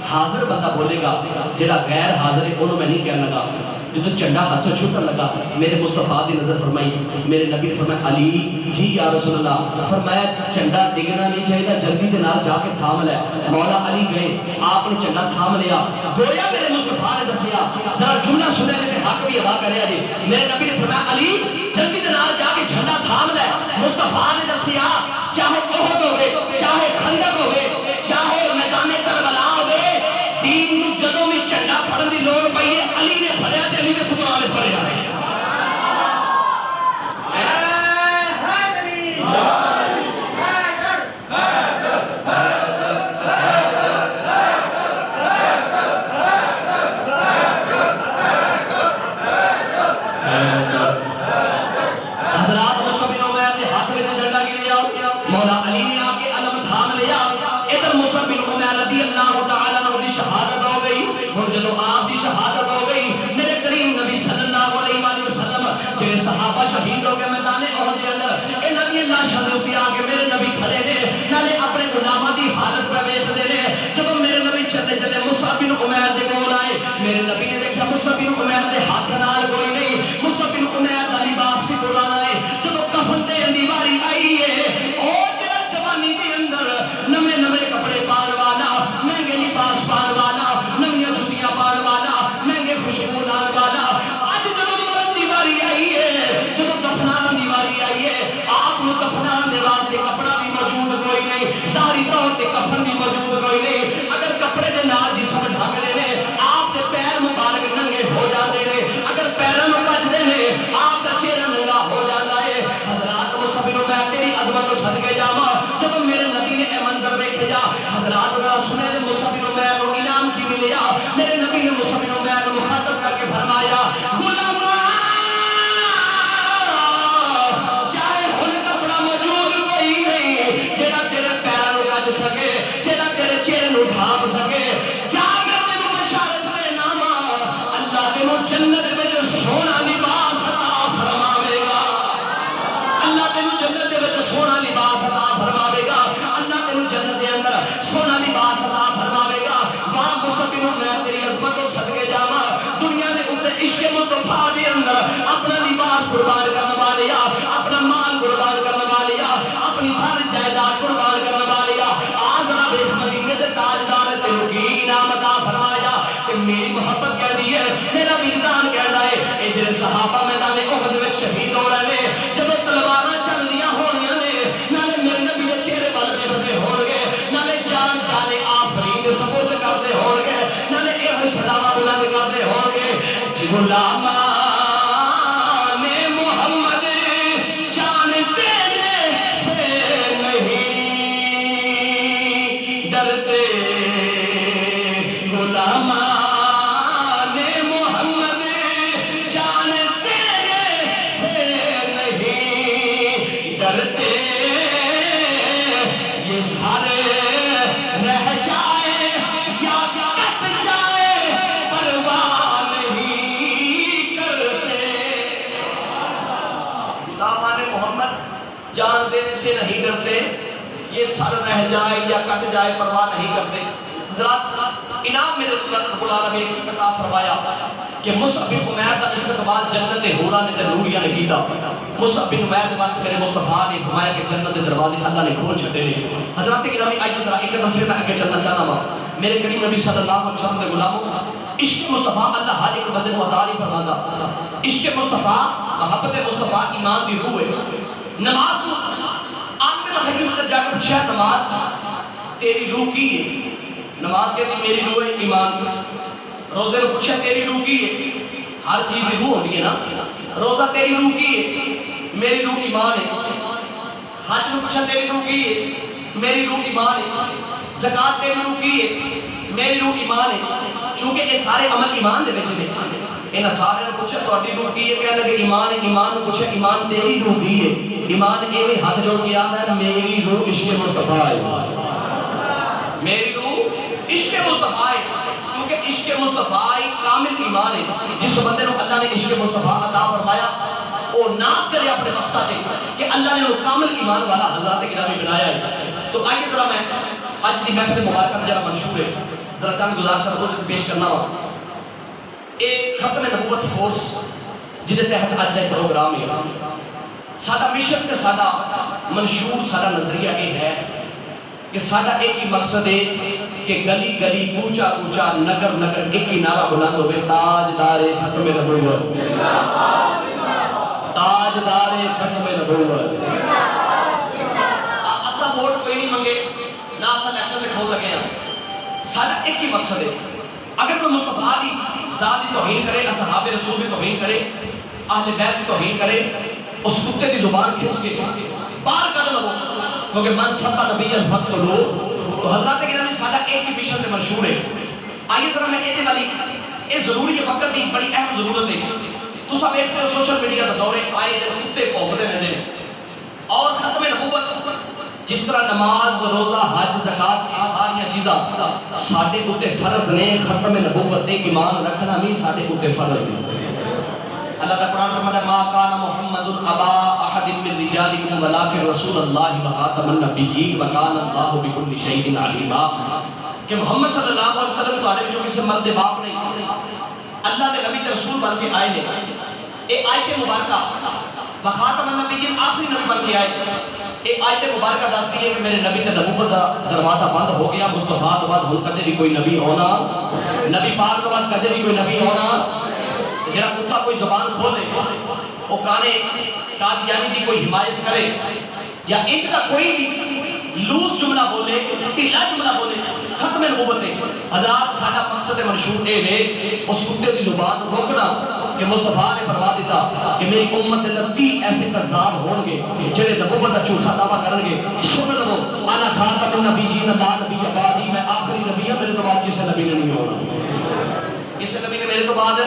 حاضر بندہ بولے گا جڑا غیر حاضر ہے انہوں میں نہیں کہنے لگا جدوں جھنڈا ہاتھوں چھوٹن لگا میرے مصطفیٰ دی نظر فرمائی میرے نبی نے فرمایا علی جی یا رسول اللہ فرمایا جھنڈا ڈگنا نہیں چاہیے جلدی دے نال جا کے تھام لے مولا علی گئے آپ نے جھنڈا تھام لیا گویا میرے مصطفیٰ نے دسیا ذرا جملہ سنے تے حق بھی ادا کرے جی میرے نبی نے فرمایا علی جلدی دے نال جا کے جھنڈا تھام لے مصطفیٰ نے دسیا چاہے احد ہوے چاہے خندق ہوے چاہے میدان کربلا ہوے دین نو جدوں بھی جھنڈا پھڑن دی لوڑ پئی ہے علی نے پھڑیا تے علی دے پتراں نے پھڑیا ہے شہید ہو گئے میدان احد دے اندر انہاں دی لاشاں دے اوتے آ کے میرے نبی کھڑے نے نالے اپنے غلاماں دی حالت پہ ویکھدے نے جب میرے نبی چلے چلے مصعب بن عمیر دے کول آئے میرے نبی نے دیکھا مصعب بن عمیر دے ہاتھ نال کوئی نہیں مصعب بن عمیر دا لباس بھی پرانا ہے جب کفن دین دی واری آئی ہے او جڑا جوانی دے اندر نویں نویں کپڑے پان والا مہنگے لباس پان والا نویاں جُتیاں پان والا مہنگے خوشبو لان والا اج جب مرن دی واری آئی ہے دفنان دی واری آئی ہے آپ نے دفنان دے واسطے کپڑا بھی موجود کوئی نہیں ساری طور تے کفن بھی موجود کوئی نہیں اگر کپڑے دے نال جسم ڈھک دے نے آپ دے پیر مبارک ننگے ہو جاتے نے اگر پیراں نوں کج دے نے آپ دا چہرہ ننگا ہو جاتا ہے حضرات مصعب بن عمیر تیری عظمت تو صدقے جاواں جب میرے نبی نے اے منظر ویکھیا حضرات ذرا سنے تے مصعب بن عمیر نوں انعام کی ملیا میرے نبی نے مصعب بن عمیر نوں مخاطب کر کے فرمایا غلام سکے جڑا تیرے چہرے نو ڈھانپ سکے جا کے تینوں بشارت دینا اللہ تینوں جنت وچ سونا لباس عطا فرماوے گا اللہ تینوں جنت وچ سونا لباس عطا فرماوے گا اللہ تینوں جنت دے اندر سونا لباس عطا فرماوے گا واہ مصعب بن عمیر تیری عظمت تو صدقے جاواں دنیا دے اوتے عشق مصطفیٰ دے اندر اپنا لباس قربان کرنے والے اپنا مال قربان کرنے والے اپنی ساری جائیداد قربان کرنے والے میری محبت کہہ دی ہے میرا وجدان کہتا ہے اے جڑے صحابہ میدان احد وچ شہید ہو رہے ہیں جب تلواراں چلدیاں ہونیاں نے نالے میرے نبی دے چہرے ول ویکھدے ہون گے نالے جان جانے آفرین دے سپرد کردے ہون گے نالے اے صداواں بلند کردے ہون گے غلاما محمد دینے سے نہیں ڈرتے، یہ سر رہ جائے یا کٹ جائے پرواہ نہیں کرتے۔ حضرات انعام میں رب العالمین کی عطا فرمایا کہ مصعب بن عمیر کا استقبال جنت حورا نے نوریا نے کیتا۔ مصعب بن عمیر کے واسطے میرے مصطفیٰ نے فرمایا کہ جنت کے دروازے اللہ نے کھول چھڈے نے۔ حضرات گرامی آئیے ذرا ایک دم پھر میں آگے چلنا چاہتا ہوں۔ میرے کریم نبی صلی اللہ علیہ وسلم کے غلاموں، عشق مصطفیٰ اللہ ہر ایک بندے کو عطا نہیں فرماتا۔ عشق مصطفیٰ، محبت مصطفیٰ ایمان دی روح ہے۔ نماز عالم الغیب نے جا کے پوچھا نماز تیری روح کی ہے؟ نماز کہتی میری روح ہے ایمان۔ روزے نے پوچھا تیری روح کی ہے؟ ہر چیز کی روح ہوتی ہے نا۔ روزہ تیری روح کی ہے؟ میری روح ایمان ہے۔ حج نے پوچھا تیری روح کی ہے؟ میری روح ایمان ہے۔ زکات تیری روح کی ہے؟ میری روح ایمان ہے۔ چونکہ یہ سارے عمل ایمان دے وچ نے۔ انہاں سارے نے پوچھا تہاڈی روح کی ہے؟ کہنے لگے ایمان ہے۔ ایمان نے پوچھا ایمان تیری روح کی ہے؟ ایمان ایویں ہاتھ جوڑ کے آندا ہے میری روح عشق مصطفیٰ ہے۔ میری روح عشق مصطفیٰ ہے، کیونکہ عشق مصطفیٰ کامل ایمان ہے۔ جس بندے کو اللہ نے عشق مصطفیٰ عطا فرمایا اور ناز کرے اپنے وقتہ پہ کہ اللہ نے وہ کامل ایمان والا حضرات گرامی بنایا ہے۔ تو آئیے ذرا میں آج کی محفل مبارکہ ذرا منشور ہے، ذرا چند گزارش خود پیش کرنا ہوا۔ ایک ختم نبوت فورس جس تحت آج کا پروگرام ہے، سادہ مشن کے سادہ منشور سادہ نظریہ یہ ہے کہ سادہ ایک ہی مقصد ہے کہ گلی گلی کوچا کوچا نگر نگر ایک ہی نعرہ بلند ہوئے تاجدار ختم نبوت، تاجدار ختم نبوت۔ اسا ووٹ کوئی نہیں منگے نہ اسا الیکشن میں کھول لگے ہیں، سادہ ایک ہی مقصد ہے۔ اگر کوئی مصطفیٰ کی ذات کی توہین کرے، اصحاب رسول کی توہین کرے، اہل بیت کی توہین کرے، اس کتے کی زبان کھنچ کے باہر کر لو، کیونکہ من سب نبی الفت لو۔ تو حضرات گرامی سادہ ایک ہی مشن سے منشور ہے۔ آئیے ذرا میں ایتے والی یہ ضروری ہے، وقت کی بڑی اہم ضرورت ہے۔ تو سب دیکھتے ہو سوشل میڈیا کا دورے آئے دن کتے پھونکتے رہتے ہیں، اور ختم نبوت جس طرح نماز روزہ حج زکات یہ ساری چیزاں ساڈے اوتے فرض نے، ختم نبوت تے ایمان رکھنا بھی ساڈے اوتے فرض ہے۔ اللہ کا قرآن فرماتا ہے ما کان محمد ابا احد من رجالکم ولکن رسول اللہ وخاتم النبیین وکان اللہ بکل شیء علیما، کہ محمد صلی اللہ علیہ وسلم تو جو کسی مرد باپ نہیں، اللہ کے نبی تے رسول بن کے آئے نے۔ اے آیت مبارکہ وخاتم النبیین آخری نبی بن کے آئے۔ اے آیت مبارکہ دستی ہے کہ میرے نبی تے نبوت دا دروازہ بند ہو گیا، مصطفیٰ تو بعد ہن کدے بھی کوئی نبی ہونا، نبی پاک تو بعد کدے بھی کوئی نبی ہونا۔ جرا کتا کوئی زبان کھولے وہ کانے قادیانی کی کوئی حمایت کرے یا ایک کا کوئی بھی لوز جملہ بولے، ٹھیلا جملہ بولے، ختم نبوت ہے۔ حضرات سادہ مقصد منشور اے ہے اس کتے کی زبان روکنا کہ مصطفیٰ نے فرما دیتا کہ میری امت کے 30 ایسے کذاب ہوں گے جنہیں نبوت کا جھوٹا دعویٰ کریں گے۔ سن لو انا خاتم النبیین لا نبی بعدی، میں آخری نبی ہوں، میرے تو بعد کسی نبی نے نہیں ہونا، کسی نبی نے میرے تو بعد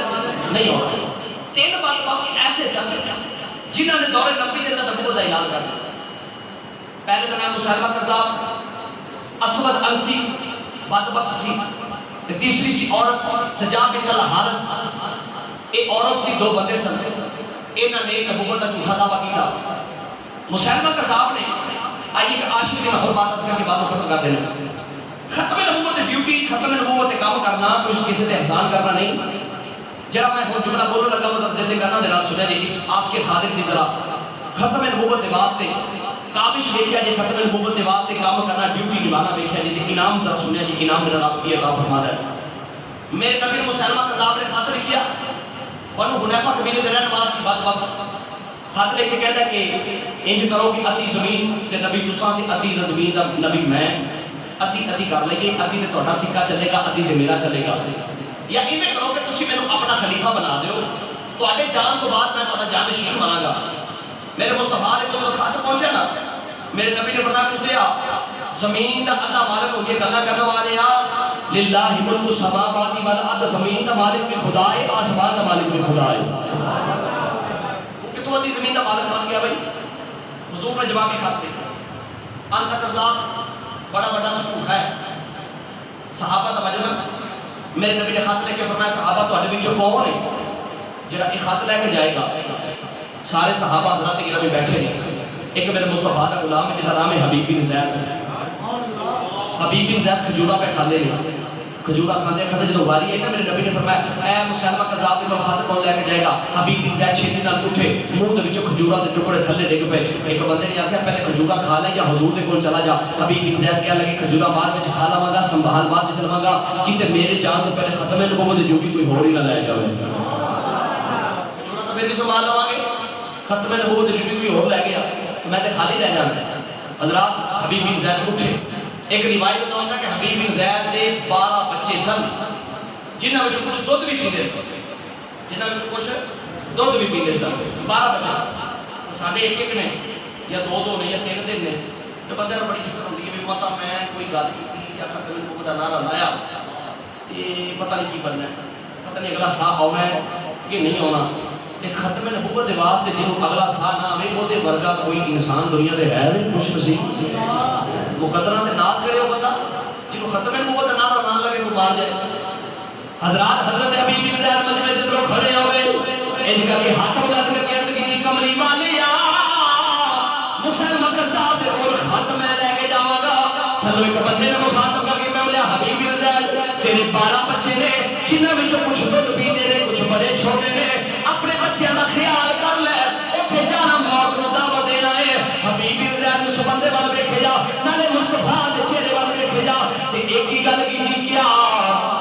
نہیں ہونا۔ 3 بات ایسے سن جنہوں نے دور نبی کے اندر نبوت کا اعلان کر دیا۔ پہلے تو نام مسلمہ کذاب، اسود انسی بدبخت سی، تیسری سی عورت سجا بنت الحارث، ایک عورت سی 2 بندے سن، انہوں نے نبوت کا جھوٹا دعویٰ کیا۔ مسلمہ کذاب نے آئیے کہ عاشق کی محور بات اس کے بعد ختم کر دینا۔ ختم نبوت ڈیوٹی، ختم نبوت کام کرنا کوئی کسی سے احسان کرنا نہیں۔ جب میں جملہ بولنے لگا مطلب دل کرنا دینا سنیا جی اس آج کے صادق کی طرح ختم نبوت واسطے کابش دیکھا جی، ختم نبوت واسطے کام کرنا ڈیوٹی نبھانا دیکھا جی، انعام ذرا سنیا جی انعام میرا رب کی عطا فرما ہے۔ میرے نبی مسلمہ کذاب نے خط لکھیا، بنو حنیفہ قبیلے دے رہنے والا سی بدبخت، خط لکھ کے کہتا کہ انج کرو کہ ادھی زمین تے نبی تساں تے ادھی زمین دا نبی میں، ادھی ادھی کر لئیے، ادھی تے تہاڈا سکہ چلے گا، ادھی تے میرا چلے گا، یا ایویں کرو کہ تسی مینوں اپنا خلیفہ بنا دیو، تہاڈے جان تو بعد میں تہاڈا جانشین بناں گا۔ میرے مصطفیٰ نے جب خط پہنچا نا، میرے نبی نے فرمایا کتیا زمین دا اللہ مالک ہو کے گلا کرنے والے آ للہ ملک السماوات والارض، زمین دا مالک بھی خدا ہے، آسمان دا مالک بھی خدا ہے۔ کہ تو ادھی زمین دا مالک بن گیا بھائی؟ حضور نے جوابی خط لکھا، انت کذاب، بڑا بڑا جھوٹ ہے۔ صحابہ توجہ نا، میرے نبی نے خط لے کے فرمایا صحابہ تہاڈے وچوں کون ہے جڑا یہ خط لے کے جائے گا؟ سارے صحابہ حضرات گرامی بیٹھے ہیں، ایک میرے مصطفیٰ کا غلام ہے جہاں نام ہے حبیب بن زید. حبیب بن زید کھجورا پہ کھاندے نے. کھجورا کھاندے کھاندے جدوں واری آئی نا میرے نبی نے فرمایا اے مسلمہ کذاب دے خط کون لے کے جائے گا. حبیب بن زید چھیتی نال اٹھے, منہ دے وچوں کھجورا دے ٹکڑے تھلے ڈگ پے. ایک بندے نے آکھیا پہلے کھجورا کھا لے یا حضور دے کول چلا جا. حبیب بن زید کہنے لگے کھجورا بعد وچ کھا لواں گا, سنبھال بعد وچ لواں گا, کیتے میرے جان تو پہلے ختم نبوت دی ڈیوٹی کوئی ہور ہی نہ لے جاوے. کھجورا تو پھر بھی سنبھال لواں گے, ختم نبوت دی ڈیوٹی کوئی ہور لے گیا تو میں تے خالی رہ جانا. حضرات حبیب بن زید اٹھے. ایک روایت میں ہوتا ہے کہ حبیب بن زید دے 12 بچے سن جنہاں وچ کچھ دودھ بھی پیندے سن, جنہاں وچ کچھ دودھ بھی پیندے سن. 12 بچے سن. ساڈے ایک ایک نے یا دو نے یا 3 دن نے. تو بندے نوں بڑی فکر ہوندی ہے بھی پتہ میں کوئی گل کیتی یا ختم نبوت دا نعرہ لایا تے پتہ نہیں کی بننا ہے, پتہ نہیں اگلا سال آنا ہے کہ نہیں آنا. تے ختم نبوت دے واسطے جنوں اگلا سال نہ آوے او دے ورگا کوئی انسان دنیا دے ہے نہیں خوش نصیب. مقدرہ تے ناز کرے ہو بندہ جنوں ختم نبوت دا نعرہ نہ لگے وہ مار جائے. حضرات حضرت حبیب بن زید مجمع دے اندر کھڑے ہوئے, ان کر کے ہاتھ اٹھا کے کہتے کہ کملی والیا مسلمہ کذاب دے کول خط میں لے کے جاواں گا. تھلو ایک بندے نے مخاطب کر کے میں بولیا حبیب بن زید تیرے 12 بچے نے جنہاں وچوں کچھ دودھ پیندے نے کچھ بڑے چھوٹے نے, اپنے بچیاں دا خیال کر لے, اوتھے جانا موت نوں دعوت دینا ہے. حبیب بن زید اس بندے وال ویکھے جا, نالے مصطفیٰ دے چہرے وال ویکھے جا تے ایک ہی گل کیتی کیا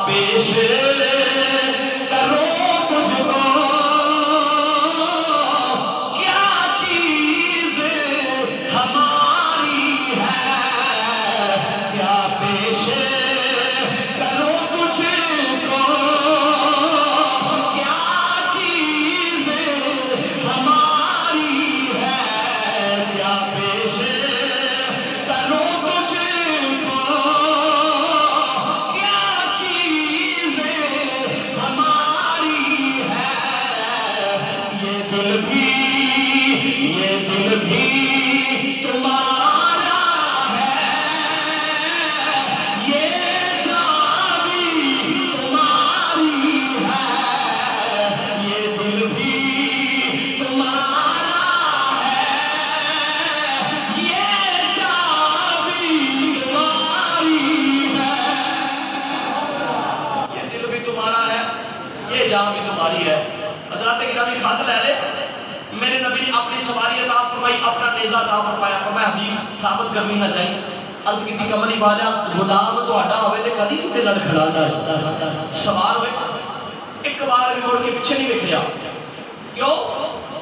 پیش کرو تجھ کو کیا چیز ہماری ہے, کیا پیش کرو تجھ کو کیا چیز ہماری ہے, کیا پیش کرو تجھ کو کیا چیز ہماری ہے. یہ دل بھی تمہارا ہے, یہ جان بھی تمہاری ہے, یہ دل بھی تمہارا ہے, یہ جان بھی تمہاری ہے. یہ دل بھی تمہارا ہے, یہ جان بھی تمہاری ہے. حضرات گرامی خط لے لے. میرے نبی نے اپنی سواری عطا فرمائی, اپنا نیزہ عطا فرمایا, فرمایا حبیب ثابت کرنی نہ چاہیے. عرض کی کملی والا غلام تہاڈا ہوئے تے کدی کتے لڑ کھڑانا ہے, سوار ہوئے ایک بار بھی مڑ کے پیچھے نہیں ویکھیا. کیوں؟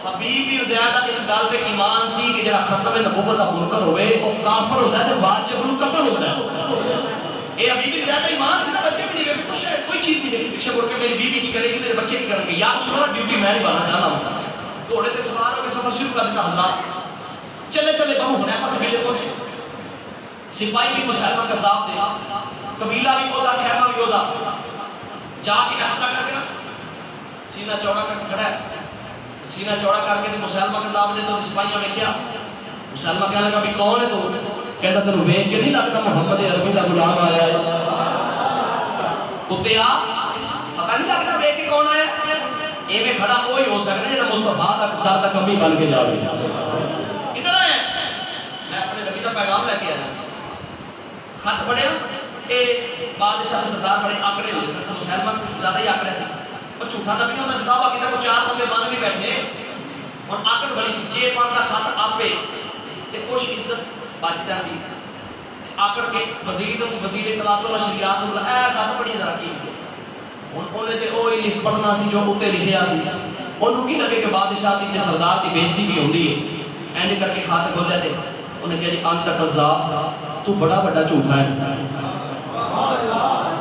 حبیب بن زید اس گل تے ایمان سی کہ جڑا ختم نبوت دا منکر ہوئے او کافر ہوندا ہے تے واجب نوں قتل ہوندا ہے. اے حبیب بن زید ایمان سی, بچے بھی نہیں ویکھے, کچھ کوئی چیز نہیں دیکھی. پیچھے مڑ کے میری بیوی کی کرے گی, میرے بچے کی کریں گے, یا رسول اللہ ڈیوٹی میں نبھانا چاہنا ہوں. گھوڑے تے سوار ہو کے سفر شروع کر دیتا. حضرات چلے چلے بہو حنیفہ کے میلے پہنچے. سپاہی بھی مسلمہ کذاب دے, قبیلہ بھی اودا, خیمہ بھی اودا. جا کے احترا کر کے نا سینہ چوڑا کر کے کھڑا ہے. سینہ چوڑا کر کے مسلمہ کذاب نے تو سپاہیوں نے کیا, مسلمہ کہنے لگا بھی کون ہے تو, کہتا تینوں ویکھ کے نہیں لگتا محمد عربی دا غلام آیا ہے. کتے آ پتہ نہیں لگتا ویکھ کے کون آیا. ایویں کھڑا کوئی ہو سکتا ہے جڑا مصطفیٰ دا در دا کمی بن کے جاوے. ادھر آیا میں اپنے نبی دا پیغام لے کے آیا. خط پڑھیا, اے بادشاہ دے سردار بڑے آکڑے ہوئے سن. مسلمان کچھ زیادہ ہی آکڑے سن, اور جھوٹا نبی نے انہاں دعویٰ کیتا کہ 4 بندے بن بھی بیٹھے ہن آکڑ بڑی سی. جے پڑھدا خط آپے تے کچھ عزت بچ جاندی. آکڑ کے وزیر اطلاعات و نشریات نوں اے خط پڑھی ذرا کی. ہن اونے تے اوہی لکھ پڑھنا سی جو اوتے لکھیا سی. اونوں کی لگے کہ بادشاہ دی تے سردار دی بےزتی بھی ہوندی ہے. اینج کر کے خط کھولیا تے انہیں کہا جی انت کذاب, تو بڑا بڑا جھوٹا ہے,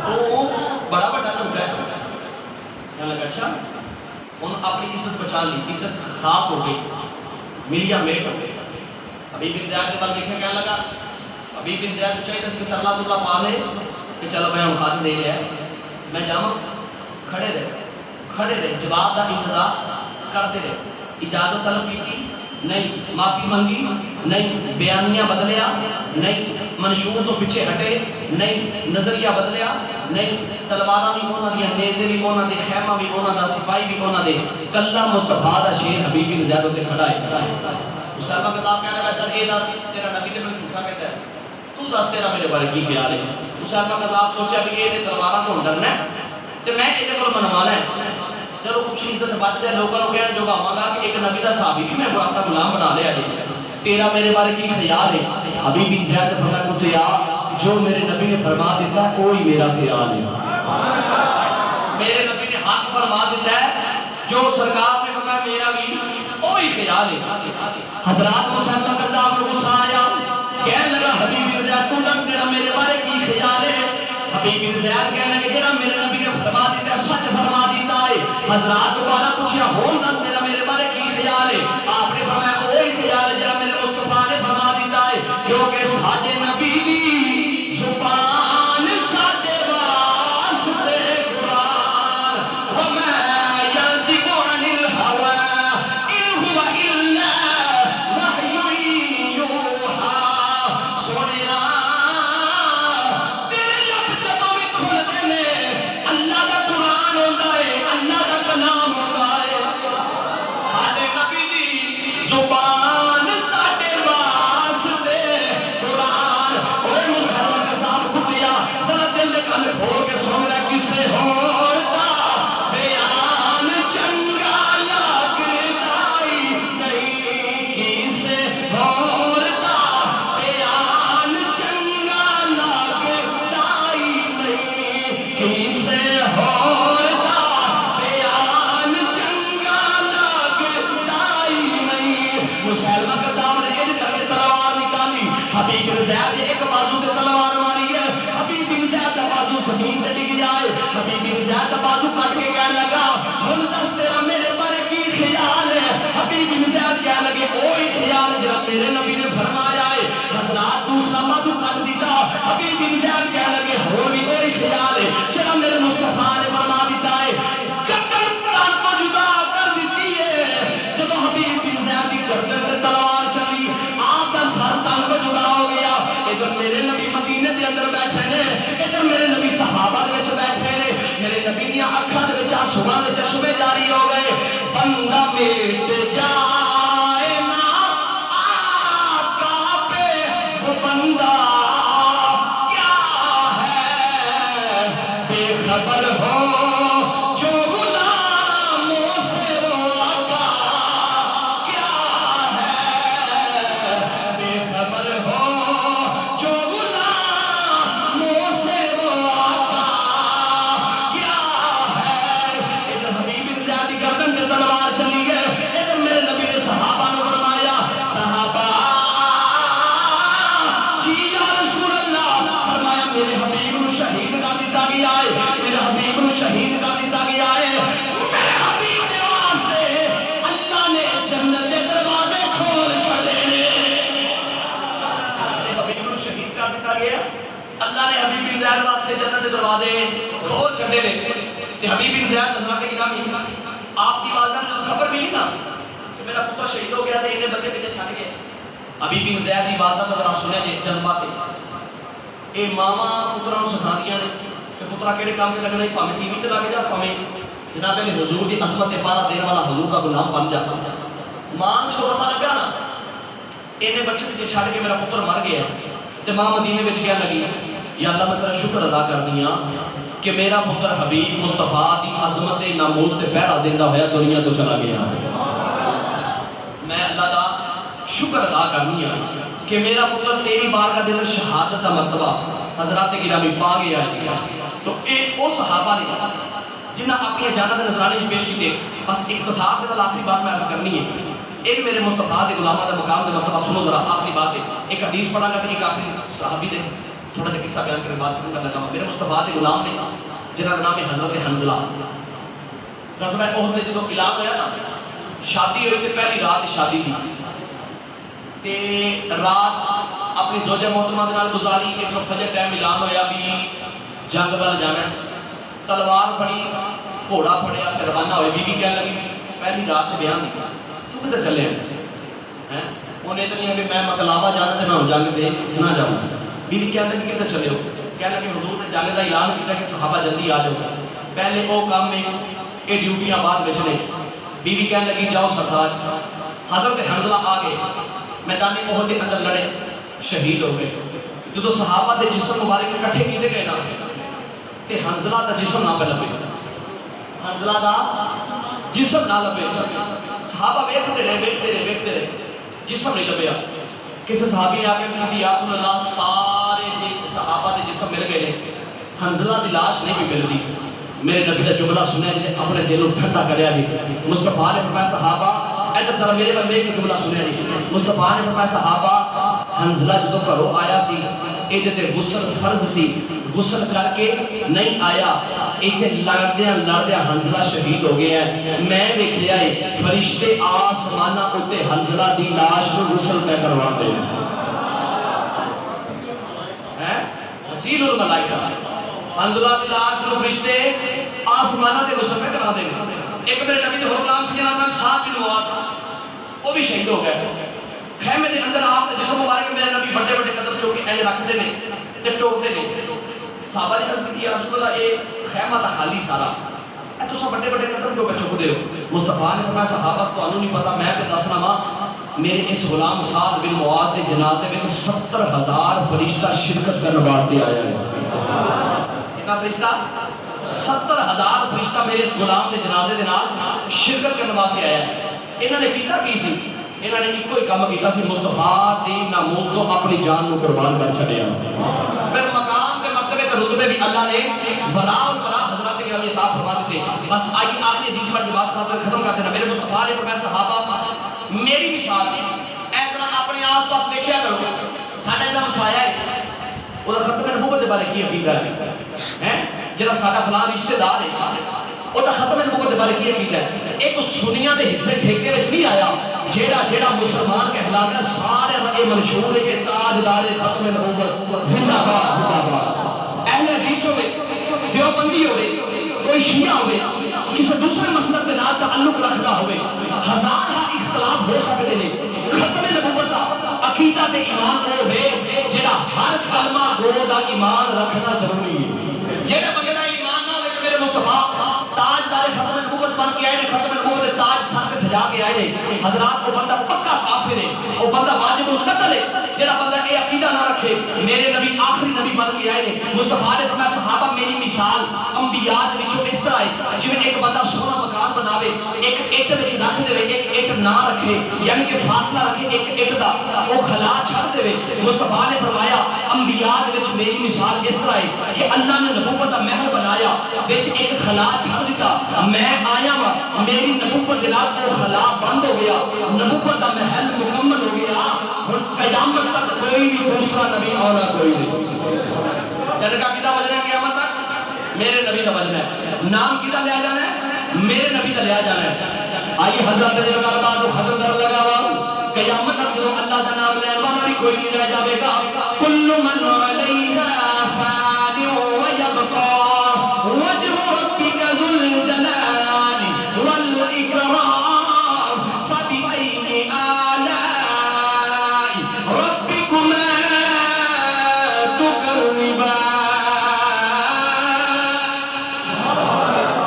تو بڑا بڑا جھوٹا ہے. کہنے لگا اچھا. انہوں اپنی عزت بچا لی, عزت خراب ہو گئی, ملیا میٹ ہو گئی. حبیب بن زید کے بعد لکھے کہنے لگا حبیب بن زید چاہیے اس میں ترلا ترلا پا لے کہ چلو میں خط دے لیا, میں جاؤں. کھڑے رہے جواب کا انتظار کرتے رہے. اجازت طلب کی نہیں, معافی منگی نہیں, بیانیہ بدلیا نہیں, منشور تو پیچھے ہٹے نہیں, نظریہ بدلیا نہیں, تلواراں بھی انہاں دی, نیزے بھی انہاں دے, خیمہ بھی انہاں دا, سپاہی بھی انہاں دے. کلہ مصطفیٰ دا شیر حبیب بن زید تے کھڑا ہے. مسلمہ کتاب کہنے لگا چل یہ دس تیرا نبی نے مجھے جھوٹا کہتا ہے تو دس تیرا میرے بارے کی خیال ہے. مسلمہ کتاب سوچا بھی یہ تلوارا تو ڈرنا ہے تو میں یہ کو منوانا ہے. چلو کچھ عزت بچ جائے لوگوں کو کہنے جو گاواں گا کہ ایک نبی کا صحابی بھی میں آپ کا غلام بنا لیا جائے تیرا میرے بارے کی خیال ہے. حبیب بن زید نے فرمایا کتیا جو میرے نبی نے فرما دیتا ہے وہی میرا خیال ہے. میرے نبی نے حق فرما دیتا ہے جو سرکار نے فرمایا میرا بھی وہی خیال ہے. حضرات مسلمہ قذاب کو غصہ آیا کہنے لگا حبیب بن زید تو دس تیرا میرے بارے کی خیال ہے. حبیب بن زید کہنے لگے جڑا میرے نبی نے فرما دیتا ہے سچ فرما دیتا ہے. حضرات دوبارہ پوچھا ہون دس تیرا میرے بارے کی خیال ہے. آپ نے فرمایا وہی خیال ہے جڑا میرے مصطفیٰ نے فرما دیتا ہے کیونکہ ساڈے نبی دی زبان ساڈے واسطے قرآن وما ينطق عن الهوى إن هو إلا وحي يوحى. سنیا تیرے لب جدوں بھی کھلدے نے اللہ دا قرآن ہوندا ہے اللہ دا کلام ہوندا ہے. ساڈے نبی دی زبان ساڈے واسطے قرآن. اوے مسلمان قذاب کتیا ذرا دل دے کن کھول کے سن لے کسے ہور دا بیان چنگا لگدا ہی نہیں. کسے ہور دا بیان چنگا لگدا ہی نہیں. کسے ہور دا بیان چنگا لگدا ہی نہیں. مسلمہ قذاب نے یہ کر کے تلوار نکالی. حبیب بن زید نے ایک بازو پہ تلوار ماری ہے. حبیب بن زید کا بازو زمین سے ڈگ جائے. حبیب بن زید کا بازو کٹ کے کہنے لگا ہن دس تیرا میرے بارے کی خیال ہے. حبیب بن زید کہنے لگے وہی خیال ہے جڑا میرے نبی نے فرمایا ہے. حضرات دوسرا بازو کٹ دیتا. حبیب بن زید کہنے لگے ہو بھی وہی خیال ہے جڑا میرے مصطفیٰ نے فرما دیتا ہے. گردن تن کو جدا کر دیتی ہے. جب حبیب بن زید کی گردن پہ تلوار چلی آپ کا سر تن کو جدا ہو گیا. ادھر میرے نبی مدینے دے اندر بیٹھے نے ادھر میرے نبی صحابہ دے وچ بیٹھے نے. میرے نبی دی اکھاں دے وچ آنسواں دے چشمے جاری ہو گئے. بندہ میٹ جائے نا آقا پہ وہ بندہ کیا ہے بے خبر ہو جو غلاموں سے وہ آقا کیا ہے. بے خبر ہو جو غلاموں سے وہ آقا کیا ہے. ادھر حبیب بن زید کی گردن پہ تلوار چلی ہے. ادھر میرے نبی نے صحابہ نے فرمایا صحابہ جی یا رسول اللہ. فرمایا میرے حبیب نو شہید کر دیتا گیا ہے. میرے حبیب نو شہید کر دیتا گیا ہے. میرے حبیب دے واسطے اللہ نے جنت دے دروازے کھول چھڑے نے. میرے حبیب نو شہید کر دیتا گیا اللہ نے حبیب بن زید واسطے جنت دے دروازے کھول چھڑے نے. تے حبیب بن زید حضرات گرامی آپ کی والدہ نے خبر ملی نا کہ میرا پتر شہید ہو گیا تھا انہیں بچے پیچھے چھڑ گئے. حبیب بن زید کی والدہ کا ذرا سنے جے جذبہ تے اے ماما پتراں نوں سکھاندیاں نے کہ پترا کیڑے کام تے لگنا ہے بھاویں ٹی وی تے لگ جا بھاویں جناب علی حضور دی عظمت تے پارا دین والا حضور کا غلام بن جا. ماں نوں جو پتہ لگا نا انہیں بچے پیچھے چھڑ کے میرا پتر مر گیا تے ماں مدینے وچ کہنے لگی یا اللہ میں تیرا شکر ادا کرنی ہاں کہ میرا پتر حبیب مصطفیٰ دی عظمت ناموس تے پہرا دیندا ہویا دنیا تو چلا گیا. میں اللہ دا شکر ادا کرنی ہاں کہ میرا پتر تیری بارگاہ دے اندر شہادت کا مرتبہ حضرات گرامی پا گیا ہے. تو اے او صحابہ نے جنہ اپنی جانت نذرانے پیش کیتے. بس اختصار کے آخری بات میں عرض کرنی ہے. ایک میرے مصطفیٰ دے غلامہ دا مقام دے مرتبہ سنو ذرا آخری بات ہے. ایک حدیث پڑھا گا تے ایک آخری صحابی دے تھوڑا سا قصہ بیان کرنے بات شروع کرنا چاہوں. میرے مصطفیٰ دے غلام نے جنہاں کا نام ہے حضرت حنزلہ. غزوہ احد میں جدوں اعلان ہوا نا شادی ہوئی تے پہلی رات شادی تھی تے رات اپنی زوجہ محترمہ دے نال گزاری. ایک فجر ٹائم اعلان ہویا بھی جنگ وال جانا ہے. تلوار پھڑی گھوڑا پھڑیا تے روانہ ہوئے. بی بی کہنے لگی پہلی رات تے بیان دی تو کدھر چلے ہیں انہیں تو نہیں میں مکلاوا جانا تے میں جنگ دے نہ جاؤں. بی بی کہنے لگی کدھر چلے ہو. کہنے لگی حضور نے جنگ دا اعلان کیتا کہ صحابہ جلدی آ جاؤ. پہلے وہ کام میں یہ ڈیوٹیاں بعد بچ نے. بی بی کہنے لگی جاؤ سردار. حضرت حنزلہ آ گئے میدان احد کے اندر لڑے، شہید ہو گئے۔ جو صحابہ دے جسم مبارک اکٹھے کیتے گئے نا تے حنزلہ دا جسم نہ پہ لبے، حنزلہ دا جسم نہ لبے۔ صحابہ ویکھتے رہے جسم نہیں لبیا۔ کسی صحابی نے آ کے یا رسول اللہ سارے صحابہ دے جسم مل گئے، حنزلہ دی لاش نہیں بھی ملتی۔ میرے نبی کا جملہ سنے جی، اپنے دلوں ٹھنڈا کریا جی۔ مصطفیٰ نے فرمایا صحابہ، ادھر ذرا میرے بندے ایک جملہ سنیا جی۔ مصطفیٰ نے فرمایا صحابہ، حنزلہ جدوں گھروں آیا سی، ایدے تے غسل فرض سی، غسل کر کے نہیں آیا، ایتھے لڑدیاں حنزلہ شہید ہو گیا ہے۔ میں ویکھیا ہے فرشتے آسماناں اُتے حنزلہ دی لاش نوں غسل پہ کروا دے ہیں، وسیل الملائکہ۔ حنزلہ دی لاش نوں فرشتے آسماناں دے غسل پہ کروا دے۔ ایک میرے نبی دے حکام سی نام سعد بن معاذ، وہ بھی شہید ہو گئے۔ خیمے دے اندر آپ نے جسم مبارک میرے نبی بڑے بڑے قدم چوک کے رکھتے ہیں تے ٹوکتے ہیں۔ صحابہ نے عرض کی یا رسول اللہ اے خیمہ تا خالی سارا، اے تساں بڑے بڑے قدم کیوں چکدے ہو؟ مصطفیٰ نے فرمایا صحابہ تانوں نہیں پتہ، میں تے دسنا وا میرے اس غلام سعد بن معاذ دے جنازے وچ 70,000 فرشتہ شرکت کرنے واسطے آیا ہے۔ کتنا فرشتہ؟ 70,000 فرشتہ میرے اس غلام دے جنازے دے نال شرکت کرنے واسطے آیا ہے۔ انہوں نے کیتا کی سی؟ انہوں نے ایک کوئی کام کیتا سی، مصطفیٰ دی ناموز کو اپنی جان کو قربان کر چھڑیا۔ پھر مقام کے مرتبے تے رتبے بھی اللہ نے ولا اور برا حضرات کے عطا فرما دیتے۔ بس آئی آخری حدیث پر بات ختم کرتے ہیں۔ میرے مصطفیٰ نے فرمایا صحابہ میری مثال اے طرح اپنے آس پاس دیکھیا کرو، ساڈا جڑا مسایا ہے وہ ختم نبوت دے بارے کی عقیدہ ہے؟ جڑا ساڈا فلاں رشتہ دار ہے وہ تو ختم نبوت دے بارے کی عقیدہ ہے؟ ایک سنیاں دے حصے ٹھیکے وچ نہیں آیا، جیڑا مسلمان کہلاتا ہے سارے یہ منشور ہے کہ تاجدار ختم نبوت زندہ باد زندہ باد۔ اہل حدیثوں میں دیوبندی ہوئے، کوئی شیعہ ہوئے، کسی دوسرے مسلک کے نال تعلق رکھتا ہوئے، ہزار اختلاف ہو سکتے ہیں، ختم نبوت دا عقیدہ تے ایمان وہ ہے جیڑا ہر کلمہ گو دا ایمان رکھنا ضروری ہے۔ جیڑا بندے دا ایمان نہ ہوئے کہ میرے مصطفیٰ تاجدار ختم نبوت بن کے آئے نے، ختم نبوت دے تاج سر تے سجا کے آئے نے، حضرات وہ بندہ پکا کافر ہے، وہ بندہ واجب القتل ہے۔ جیڑا بندہ یہ عقیدہ نہ رکھے میرے نبی آخری نبی بن کے آئے نے، مصطفیٰ نے فرمایا صحابہ میری مثال انبیاء دے وچوں اس طرح ہے جویں ایک بندہ سونا مکان بناوے، ایک اٹ وچ رکھ دے، ایک اٹ نہ رکھے یعنی کہ فاصلہ رکھے ایک اٹ دا، وہ خلا چھڑ دے۔ مصطفیٰ نے فرمایا انبیاء دے وچ میری مثال اس طرح ہے کہ اللہ نے نبوت دا محل بنایا، وچ ایک خلا چھڑ دیتا، میں آیا وا میری نبوت دے نال وہ خلا بند ہو گیا، نبوت دا محل مکمل ہو گیا، ہن قیامت تک کوئی بھی دوسرا نبی اور کوئی نہیں۔ جنگ کا کتا بجنا ہے قیامت تک؟ میرے نبی کا بجنا ہے۔ نام کتا لیا جانا ہے؟ میرے نبی کا لیا جانا ہے۔ آئی حضرت جنگار بعد حضرت در لگا ہوا قیامت تک جو اللہ کا نام لے والا بھی کوئی نہیں رہ جاوے گا۔ کل من علیہا فان ویبقا وجہ ربک ذو الجلال والاکرام فبأی آلاء ربکما تکذبان۔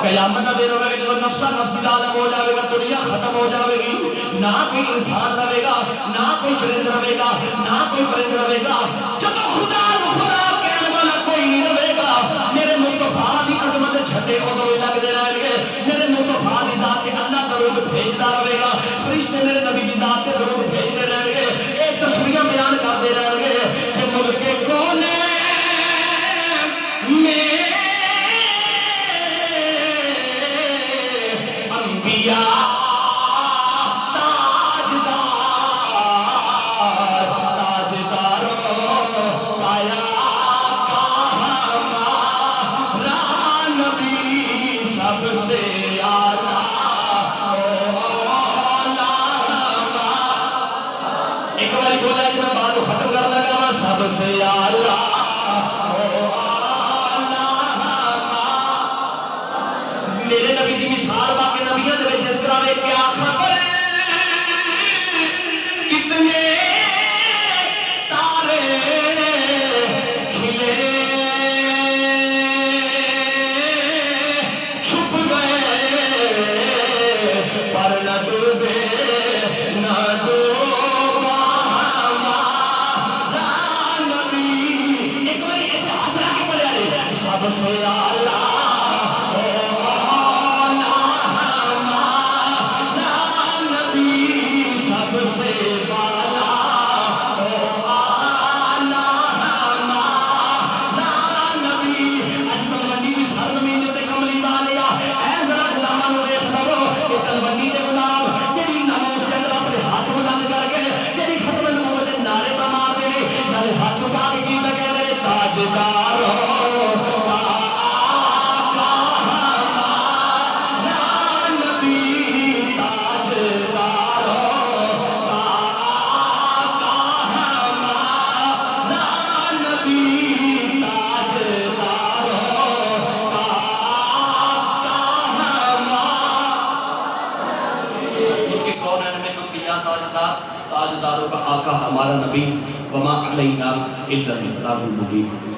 قیامت کا دن ہوگا کہ جو نفسا نفسی عالم ہو جاوے گا، دنیا ختم ہو جاوے گی، نہ کوئی انسان رہے گا، نہ کوئی چرند رہے گا، نہ کوئی پرند رہے گا، جب خدا کہنے والا کوئی نہیں رہے گا۔ میرے مصطفیٰ کی عظمت چھٹے ادو لگ دے رہے گے، میرے مصطفیٰ کی ذات کے اللہ درود بھیجتا رہے گا، فرشتے میرے نبی کی ذات کے درود بھیجتے رہیں گے، ایک تصویراں بیان کرتے رہیں گے کہ ملک کونے میں انبیاء سب سے اعلیٰ میرے نبی کی مثال باقی نبیوں دے وچ اس طرح ہے کیا خبر کتنے تارے کھلے چھپ گئے پر نہ ڈوبے نہ ڈوبا کیونکہ کونین میں انبیاء تاجدار، تاجداروں کا آقا ہمارا نبی، وما علینا الا البلاغ المبین۔